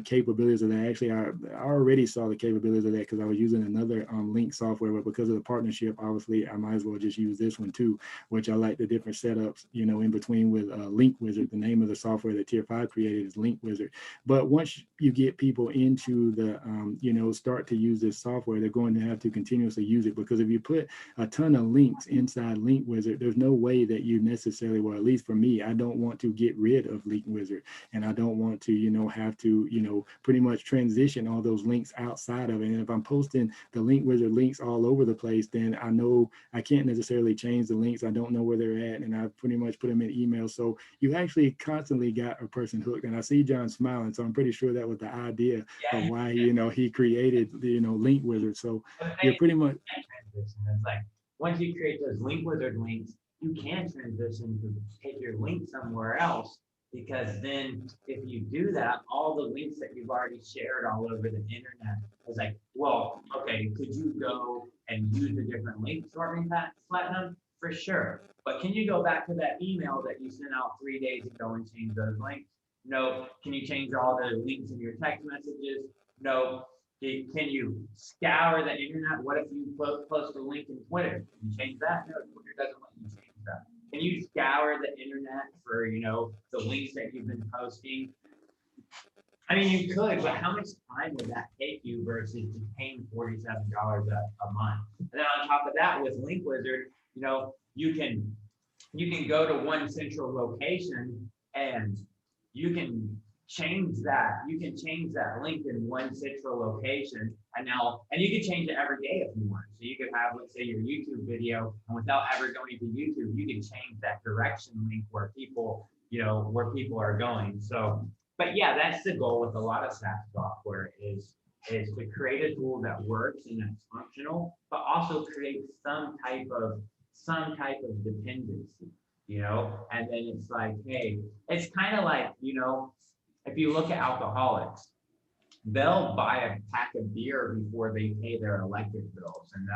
capabilities of that. Actually, I already saw the capabilities of that because I was using another link software, but because of the partnership, obviously I might as well just use this one too, which I like the different setups, you know, in between with Link Wizard. The name of the software that Tier 5 created is Link Wizard. But once you get people into the, you know, start to use this software, they're going to have to continuously use it, because if you put a ton of links inside Link Wizard, there's no way that you necessarily, well, at least for me, I don't want to get rid of Link Wizard, and I don't want to, you know, have to, you know, pretty much transition all those links outside of it. And if I'm posting the Link Wizard links all over the place, then I know I can't necessarily change the links. I don't know where they're at, and I pretty much put them in email. So you actually constantly got a person hooked. And I see John smiling, so I'm pretty sure that was the idea of why, you know, he created the, you know, Link Wizard. So you're pretty much. It's like once you create those Link Wizard links, you can transition to take your link somewhere else, because then if you do that, all the links that you've already shared all over the internet is like, well, okay, could you go and use a different link sorting platinum? For sure. But can you go back to that email that you sent out 3 days ago and change those links? No. Can you change all the links in your text messages? No. Can you scour the internet? What if you post a link in Twitter? Can you change that? No, Twitter doesn't let you change that. Can you scour the internet for, you know, the links that you've been posting? I mean, you could, but how much time would that take you versus just paying $47 a month? And then on top of that, with Link Wizard, you know, you can go to one central location and you can change that. You can change that link in one central location, and you can change it every day if you want. So you could have, let's say, your YouTube video, and without ever going to YouTube, you can change that direction link where people, you know, where people are going. So, but yeah, that's the goal with a lot of SaaS software is to create a tool that works and that's functional, but also create some type of dependency, you know. And then it's like, hey, it's kind of like, you know, if you look at alcoholics, they'll buy a pack of beer before they pay their electric bills, and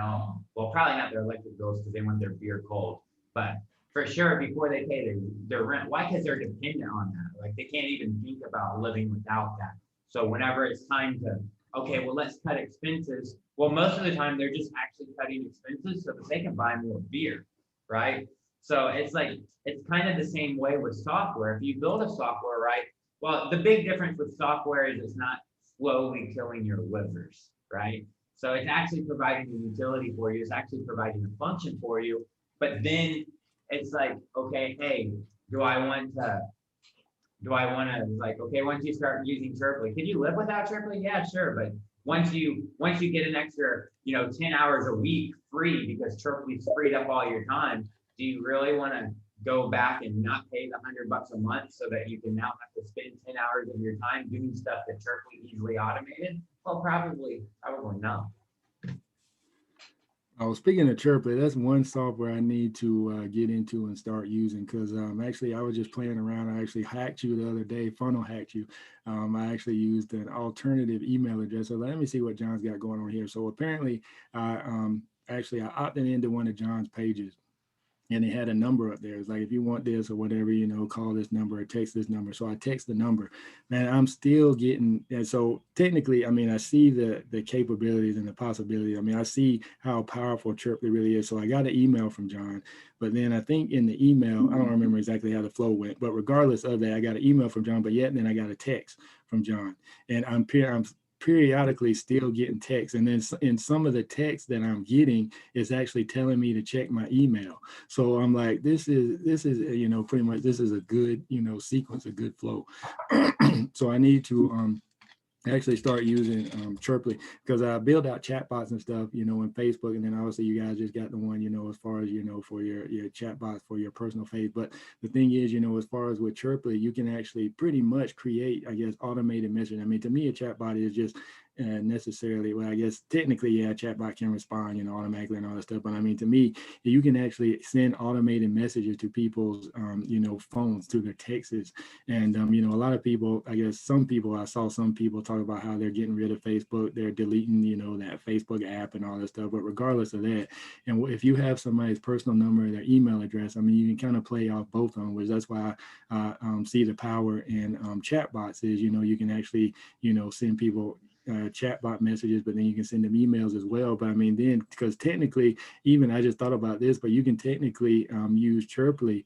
well, probably not their electric bills because they want their beer cold, but for sure before they pay their rent. Why? Because they're dependent on that. Like they can't even think about living without that. So whenever it's time to, okay, well, let's cut expenses. Well, most of the time they're just actually cutting expenses so that they can buy more beer, right? So it's like, it's kind of the same way with software. If you build a software, right? Well, the big difference with software is it's not slowly killing your livers, right? So it's actually providing a utility for you. It's actually providing a function for you. But then it's like, okay, hey, do I want to like, okay, once you start using Chirply, can you live without Chirply? Yeah, sure. But once you get an extra, 10 hours a week free because Chirply's freed up all your time, do you really want to go back and not pay the $100 a month so that you can now have to spend 10 hours of your time doing stuff that Chirply easily automated? Well, probably no. Oh, speaking of Chirply, that's one software I need to get into and start using because actually I was just playing around. I actually hacked you the other day, funnel hacked you. I actually used an alternative email address. So let me see what John's got going on here. So apparently, I opted into one of John's pages. And it had a number up there. It's like, if you want this or whatever, call this number or text this number. So I text the number. Man, I'm still getting, and so technically, I mean, I see the capabilities and the possibilities. I mean, I see how powerful Chirply really is. So I got an email from John, but then I think in the email, I don't remember exactly how the flow went, but regardless of that, I got an email from John, but yet then I got a text from John. And I'm periodically still getting texts, and then in some of the texts that I'm getting is actually telling me to check my email. So I'm like, this is pretty much, this is a good sequence, a good flow. So I need to actually start using Chirply because I build out chatbots and stuff, in Facebook, and then obviously you guys just got the one, as far as for your chatbots for your personal page. But the thing is, as far as with Chirply, you can actually pretty much create, I guess, automated messaging. I mean, to me, a chatbot is just necessarily, well, I guess technically, yeah, a chatbot can respond, automatically and all that stuff. But I mean, to me, you can actually send automated messages to people's, phones, to their texts. And, a lot of people, I guess I saw some people talk about how they're getting rid of Facebook, they're deleting, that Facebook app and all that stuff. But regardless of that, and if you have somebody's personal number, their email address, I mean, you can kind of play off both of them, which that's why I see the power in chatbots is, you can actually, send people chatbot messages, but then you can send them emails as well. But I mean, then, because technically, even I just thought about this, but you can technically use Chirply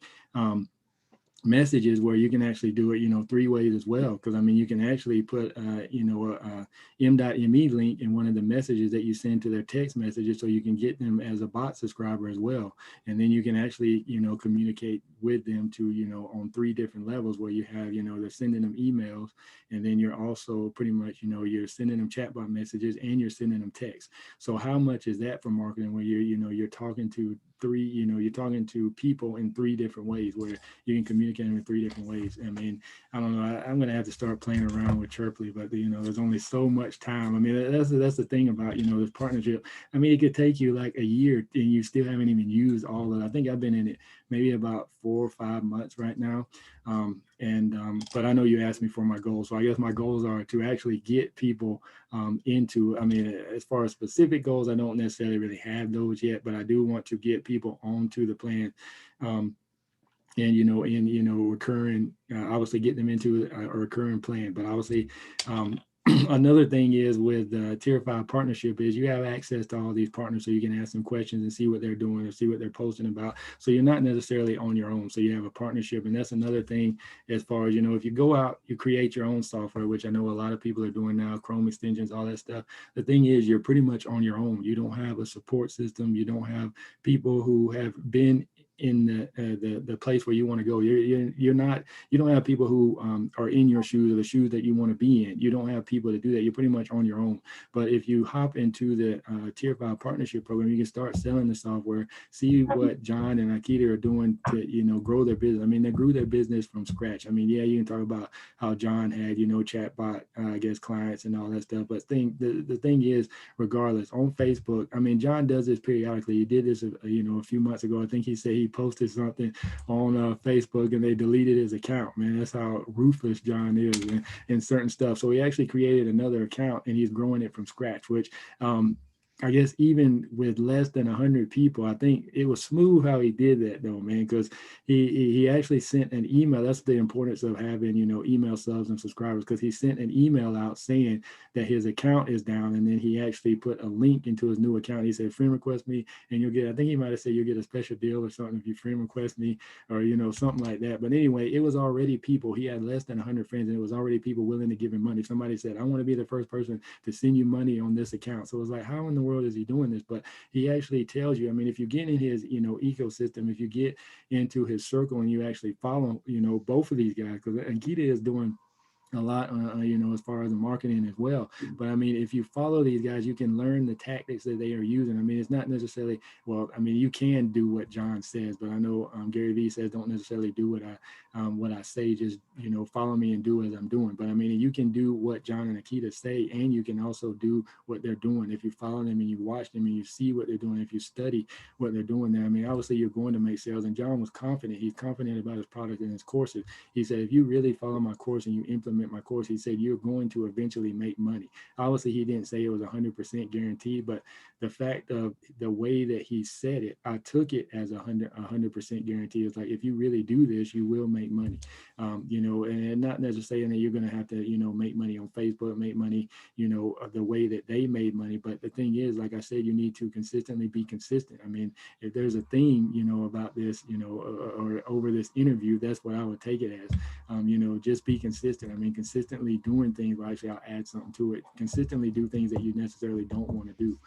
messages where you can actually do it 3 ways as well, because I mean, you can actually put m.me link in one of the messages that you send to their text messages, so you can get them as a bot subscriber as well. And then you can actually communicate with them to on 3 different levels, where you have they're sending them emails, and then you're also pretty much you're sending them chatbot messages and you're sending them text. So how much is that for marketing, where you're talking to you're talking to people in 3 different ways, where you can communicate in 3 different ways. I mean, I don't know, I'm going to have to start playing around with Chirply, but there's only so much time. I mean, that's the thing about this partnership. I mean, it could take you like a year and you still haven't even used all of it. I think I've been in it maybe about 4 or 5 months right now. But I know you asked me for my goals. So I guess my goals are to actually get people into, I mean, as far as specific goals, I don't necessarily really have those yet, but I do want to get people onto the plan. And recurring, obviously get them into a recurring plan. But obviously, another thing is with Tier 5 partnership is you have access to all these partners, so you can ask them questions and see what they're doing or see what they're posting about. So you're not necessarily on your own. So you have a partnership, and that's another thing as far as, if you go out, you create your own software, which I know a lot of people are doing now, Chrome extensions, all that stuff. The thing is, you're pretty much on your own. You don't have a support system. You don't have people who have been in the place where you want to go. You don't have people who are in your shoes or the shoes that you want to be in. You don't have people to do that. You're pretty much on your own. But if you hop into the Tier 5 partnership program, you can start selling the software, see what John and Akita are doing to grow their business. I mean, they grew their business from scratch. I mean, yeah, you can talk about how John had chatbot I guess clients and all that stuff, but the thing is, regardless, on Facebook, I mean, John does this periodically. He did this a few months ago. I think he said he he posted something on Facebook and they deleted his account, man. That's how ruthless John is in certain stuff. So he actually created another account and he's growing it from scratch, which I guess even with less than 100 people, I think it was smooth how he did that though, man, because he actually sent an email. That's the importance of having, you know, email subs and subscribers, because he sent an email out saying that his account is down, and then he actually put a link into his new account. He said, friend request me and you'll get, I think he might have said you'll get a special deal or something if you friend request me, or, you know, something like that. But anyway, it was already people. He had less than 100 friends and it was already people willing to give him money. Somebody said, I want to be the first person to send you money on this account. So it was like, how in the world is he doing this? But he actually tells you, I mean, if you get in his, you know, ecosystem, if you get into his circle and you actually follow, you know, both of these guys, because Ankita is doing a lot, you know, as far as the marketing as well. But I mean, if you follow these guys, you can learn the tactics that they are using. I mean, it's not necessarily, well, I mean, you can do what John says, but I know Gary Vee says don't necessarily do what I say, just, you know, follow me and do as I'm doing. But I mean, you can do what John and Akita say, and you can also do what they're doing. If you follow them and you watch them and you see what they're doing, if you study what they're doing there, I mean, obviously you're going to make sales. And John was confident. He's confident about his product and his courses. He said, if you really follow my course and you implement my course, he said, you're going to eventually make money. Obviously, he didn't say it was 100% guaranteed, but the fact of the way that he said it, I took it as 100% guarantee. It's like, if you really do this, you will make money. You know, and not necessarily that you're going to have to, you know, make money on Facebook, make money, you know, the way that they made money. But the thing is, like I said, you need to consistently be consistent. I mean, if there's a theme, you know, about this, you know, or over this interview, that's what I would take it as. You know, just be consistent. I mean, consistently doing things, well, actually, I'll add something to it. Consistently do things that you necessarily don't want to do.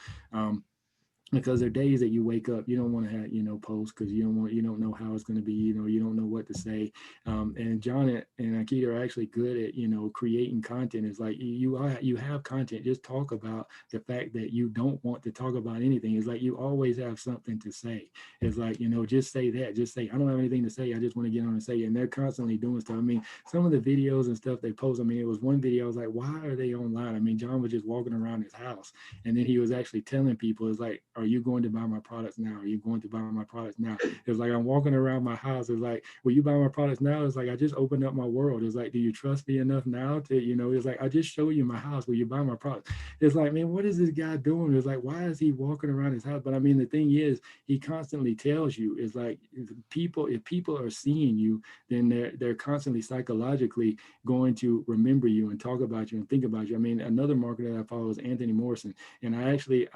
Because there are days that you wake up, you don't want to have, you know, post, because you don't know how it's going to be, you know, you don't know what to say. And John and Akita are actually good at, you know, creating content. It's like you have content, just talk about the fact that you don't want to talk about anything. It's like you always have something to say. It's like, you know, just say that, just say, I don't have anything to say, I just want to get on and say it. And they're constantly doing stuff. I mean, some of the videos and stuff they post, I mean, it was one video, I was like, why are they online? I mean, John was just walking around his house, and then he was actually telling people, it's like, are you going to buy my products now? Are you going to buy my products now? It's like, I'm walking around my house. It's like, will you buy my products now? It's like, I just opened up my world. It's like, do you trust me enough now to, you know, it's like, I just show you my house. Will you buy my products? It's like, man, what is this guy doing? It's like, why is he walking around his house? But I mean, the thing is, he constantly tells you, it's like, if people are seeing you, then they're constantly psychologically going to remember you and talk about you and think about you. I mean, another marketer that I follow is Anthony Morrison. And I actually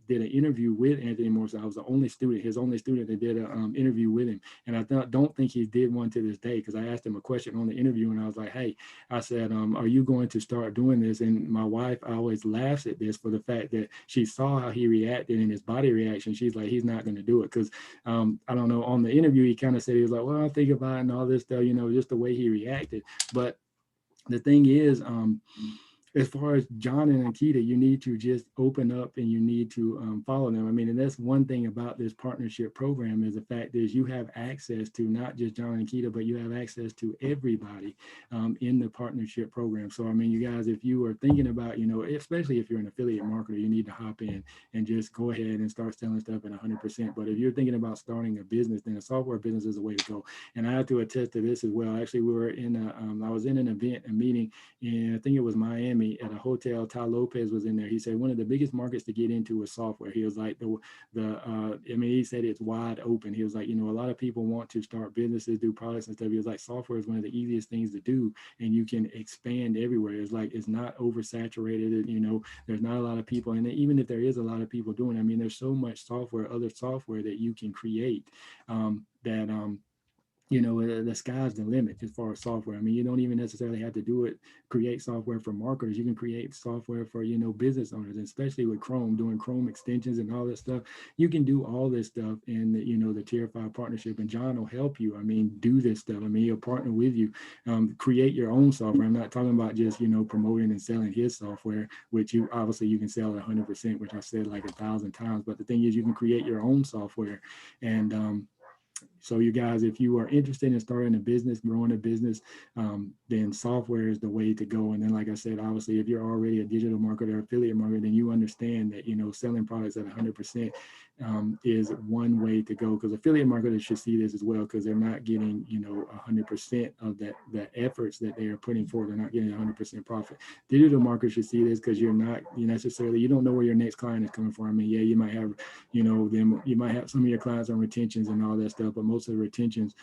did an interview with Anthony Morrison. I was the only student, his only student that did an interview with him. And I don't think he did one to this day, because I asked him a question on the interview and I was like, hey, I said, are you going to start doing this? And my wife always laughs at this for the fact that she saw how he reacted and his body reaction. She's like, he's not going to do it. Because I don't know, on the interview, he kind of said, he was like, well, I'll think about it and all this stuff, you know, just the way he reacted. But the thing is, as far as John and Akita, you need to just open up and you need to follow them. I mean, and that's one thing about this partnership program, is the fact is you have access to not just John and Akita, but you have access to everybody in the partnership program. So, I mean, you guys, if you are thinking about, you know, especially if you're an affiliate marketer, you need to hop in and just go ahead and start selling stuff at 100%. But if you're thinking about starting a business, then a software business is the way to go. And I have to attest to this as well. Actually, we were in I was in an event, a meeting, and I think it was Miami, at a hotel. Ty Lopez was in there. He said one of the biggest markets to get into is software. He was like, I mean, he said it's wide open. He was like, you know, a lot of people want to start businesses, do products and stuff. He was like, software is one of the easiest things to do, and you can expand everywhere. It's like, it's not oversaturated. You know, there's not a lot of people, and even if there is a lot of people doing it, I mean, there's so much software, other software that you can create you know, the sky's the limit as far as software. I mean, you don't even necessarily have to create software for marketers. You can create software for, you know, business owners, especially with Chrome, doing Chrome extensions and all that stuff. You can do all this stuff in the, you know, the Tier 5 partnership, and John will help you. I mean, do this stuff. I mean, he'll partner with you, create your own software. I'm not talking about just, you know, promoting and selling his software, which you can sell at 100%, which I said like 1,000 times. But the thing is, you can create your own software, and So you guys, if you are interested in starting a business, growing a business, then software is the way to go. And then, like I said, obviously, if you're already a digital marketer, affiliate marketer, then you understand that, selling products at 100% is one way to go, because affiliate marketers should see this as well, because they're not getting, 100% of the efforts that they are putting forward. They're not getting 100% profit. Digital marketers should see this, because you don't know where your next client is coming from. I mean, yeah, you might have, you might have some of your clients on retentions and all that stuff, but most of the retentions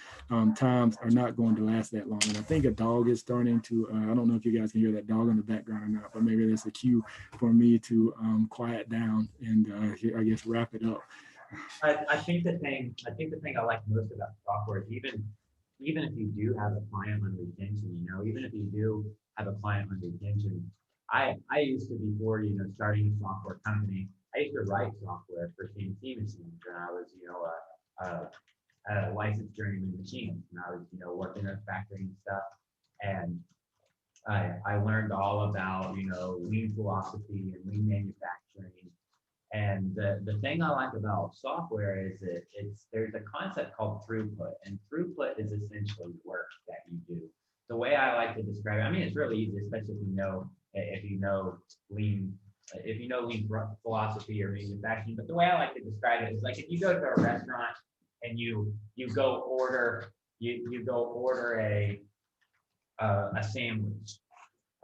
times are not going to last that long. And I think a dog is starting to, I don't know if you guys can hear that dog in the background or not, but maybe that's a cue for me to quiet down and I guess wrap it up. I think the thing I like most about software is even if you do have a client on retention, even if you do have a client on retention, I used to, before, starting a software company, I used to write software for CNC machines, and I was, a licensed journeyman machinist, and I was, working in a factory and stuff. And I learned all about, lean philosophy and lean manufacturing. And the thing I like about software is that there's a concept called throughput, and throughput is essentially work that you do. The way I like to describe it, I mean, it's really easy, especially if you know lean philosophy or manufacturing. But the way I like to describe it is like, if you go to a restaurant and you go order a sandwich.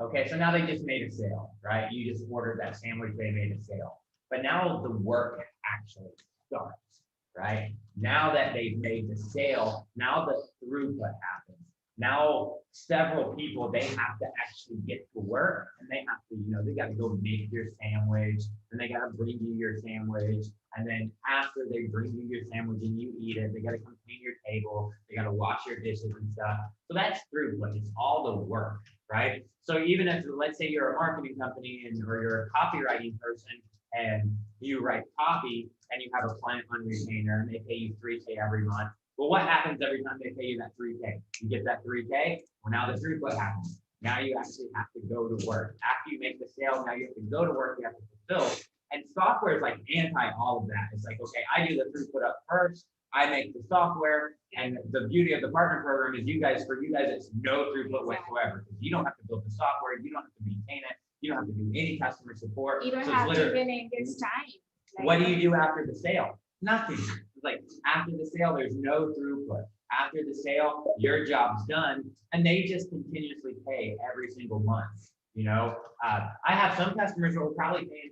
Okay, so now they just made a sale, right? You just ordered that sandwich, they made a sale. But now the work actually starts, right? Now that they've made the sale, now the throughput happens. Now several people, they have to actually get to work, and they have to, they got to go make your sandwich, and they got to bring you your sandwich. And then after they bring you your sandwich and you eat it, they got to come clean your table, they got to wash your dishes and stuff. So that's throughput. It's all the work, right? So even if, let's say you're a marketing company or you're a copywriting person, and you write copy and you have a client on retainer and they pay you $3K every month. Well, what happens every time they pay you that $3K? You get that $3K. Well, now the throughput happens. Now you actually have to go to work. After you make the sale, now you have to go to work, you have to fulfill. And software is like anti all of that. It's like, okay, I do the throughput up first, I make the software, and the beauty of the partner program is for you guys, it's no throughput whatsoever. Because you don't have to build the software, you don't have to maintain it, you don't have to do any customer support. You don't have to even engage time. What do you do after the sale? Nothing. Like, after the sale, there's no throughput. After the sale, your job's done, and they just continuously pay every single month. I have some customers who will probably pay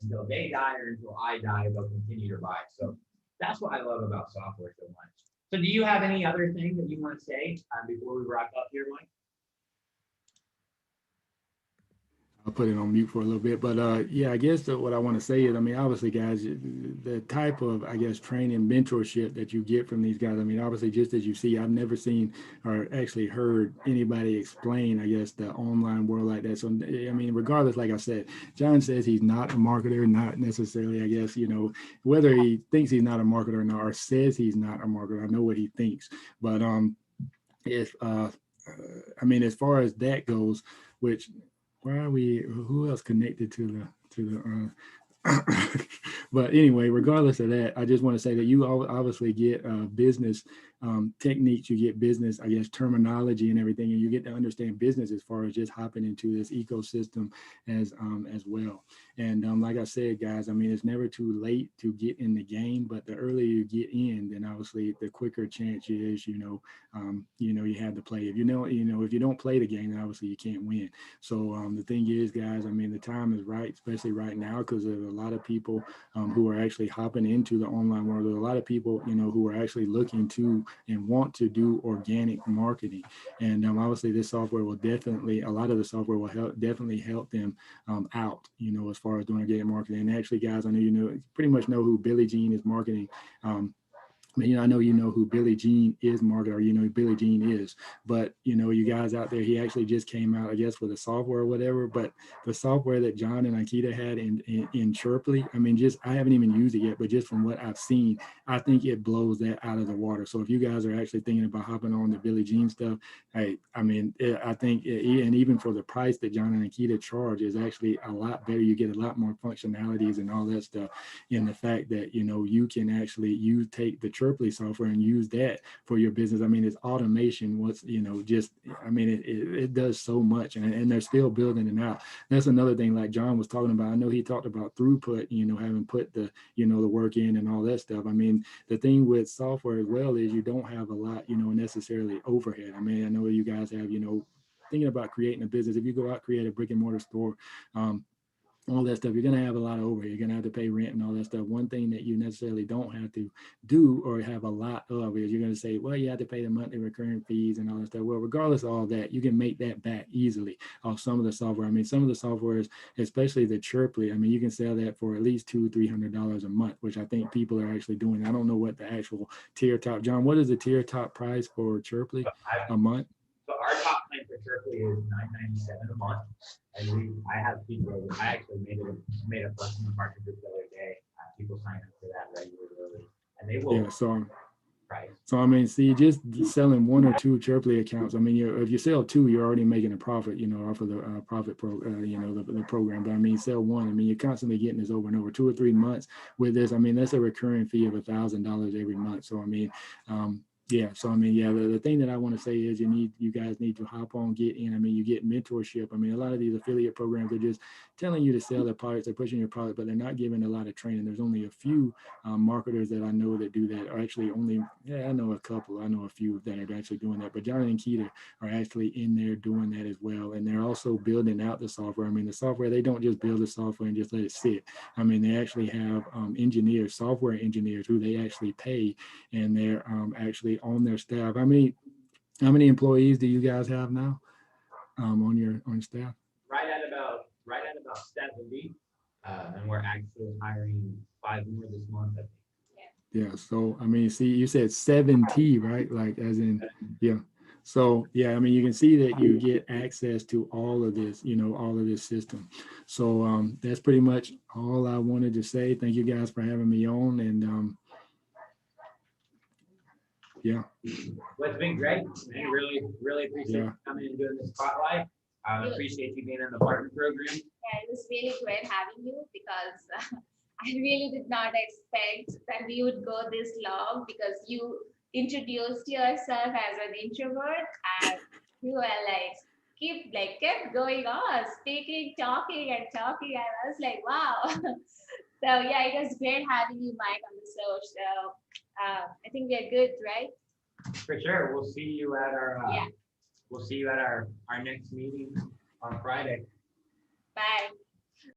until they die, or until I die, they'll continue to buy. So that's what I love about software so much. So do you have any other thing that you want to say before we wrap up here, Mike? I'll put it on mute for a little bit, but yeah, I guess what I want to say is, I mean, obviously, guys, the type of, I guess, training, mentorship that you get from these guys, I mean, obviously, just as you see, I've never seen or actually heard anybody explain, I guess, the online world like that. So, I mean, regardless, like I said, John says he's not a marketer, not necessarily, I guess, whether he thinks he's not a marketer or not, or says he's not a marketer, I know what he thinks, but I mean, as far as that goes, which, who else connected to the but anyway, regardless of that, I just want to say that you obviously get business techniques, you get business, I guess, terminology and everything, and you get to understand business as far as just hopping into this ecosystem as well. And like I said, guys, I mean, it's never too late to get in the game, but the earlier you get in, then obviously the quicker chance it is, you have to play. If if you don't play the game, then obviously you can't win. So the thing is, guys, I mean, the time is right, especially right now, because there's a lot of people who are actually hopping into the online world. There's a lot of people, who are actually looking to and want to do organic marketing. And obviously this software will definitely, a lot of the software will definitely help them out, as far as doing organic marketing. And actually, guys, I know pretty much know who Billie Jean is marketing. I know who Billie Jean is marketer, or who Billie Jean is, but you guys out there, he actually just came out, I guess, with a software or whatever, but the software that John and Akita had in Chirply, I mean, I haven't even used it yet, but just from what I've seen, I think it blows that out of the water. So if you guys are actually thinking about hopping on the Billie Jean stuff, I think, and even for the price that John and Akita charge, is actually a lot better. You get a lot more functionalities and all that stuff, in the fact that, you can actually, you take the Chirply software and use that for your business. I mean, it's automation. What's, you know, just, I mean, it does so much, and they're still building it out. That's another thing, like John was talking about. I know he talked about throughput, you know, having put the, you know, the work in and all that stuff. I mean, the thing with software as well is you don't have a lot, you know, necessarily overhead. I mean, I know you guys have, you know, thinking about creating a business. If you go out, create a brick and mortar store, all that stuff, you're going to have a lot of overhead. You're going to have to pay rent and all that stuff. One thing that you necessarily don't have to do or have a lot of is you're going to say, well, you have to pay the monthly recurring fees and all that stuff. Well, regardless of all that, you can make that back easily off some of the software. I mean, some of the softwares, especially the Chirply, I mean, you can sell that for at least $200-300 a month, which I think people are actually doing. I don't know what the actual tier top, John, what is the tier top price for Chirply a month? So our top plan for Chirply is $997 a month. And I have people, I actually made a personal partner group the other day. People sign up for that regularly, and they will. Yeah, so price. So I mean, see, just selling 1 or 2 Chirply accounts. I mean, if you sell 2, you're already making a profit, you know, off of the profit pro, you know, the program. But I mean, sell 1. I mean, you're constantly getting this over and over. 2 or 3 months with this. I mean, that's a recurring fee of $1,000 every month. So I mean, yeah. So I mean, yeah. The thing that I want to say is you guys need to hop on, get in. I mean, you get mentorship. I mean, a lot of these affiliate programs are just telling you to sell their products. They're pushing your product, but they're not giving a lot of training. There's only a few marketers that I know that do that. Or actually only, yeah, I know a couple. I know a few that are actually doing that. But John and Keita are actually in there doing that as well. And they're also building out the software. I mean, the software, they don't just build the software and just let it sit. I mean, they actually have engineers, software engineers who they actually pay, and they're actually on their staff. How many employees do you guys have now on your staff? Right at about 70, and we're actually hiring 5 more this month. I think. Yeah. So I mean, see, you said 70, right? Like as in, yeah. So yeah, I mean, you can see that you get access to all of this, you know, all of this system. So that's pretty much all I wanted to say. Thank you guys for having me on, and yeah. Well, it's been great. Man, really appreciate you coming and doing the spotlight. I appreciate you being in the partner program. Yeah, it was really great having you because I really did not expect that we would go this long, because you introduced yourself as an introvert and you were kept going on, speaking, talking and talking. And I was like, wow. So yeah, it was great having you, Mike, on the show. So I think we're good, right? For sure. We'll see you at our next meeting on Friday. Bye.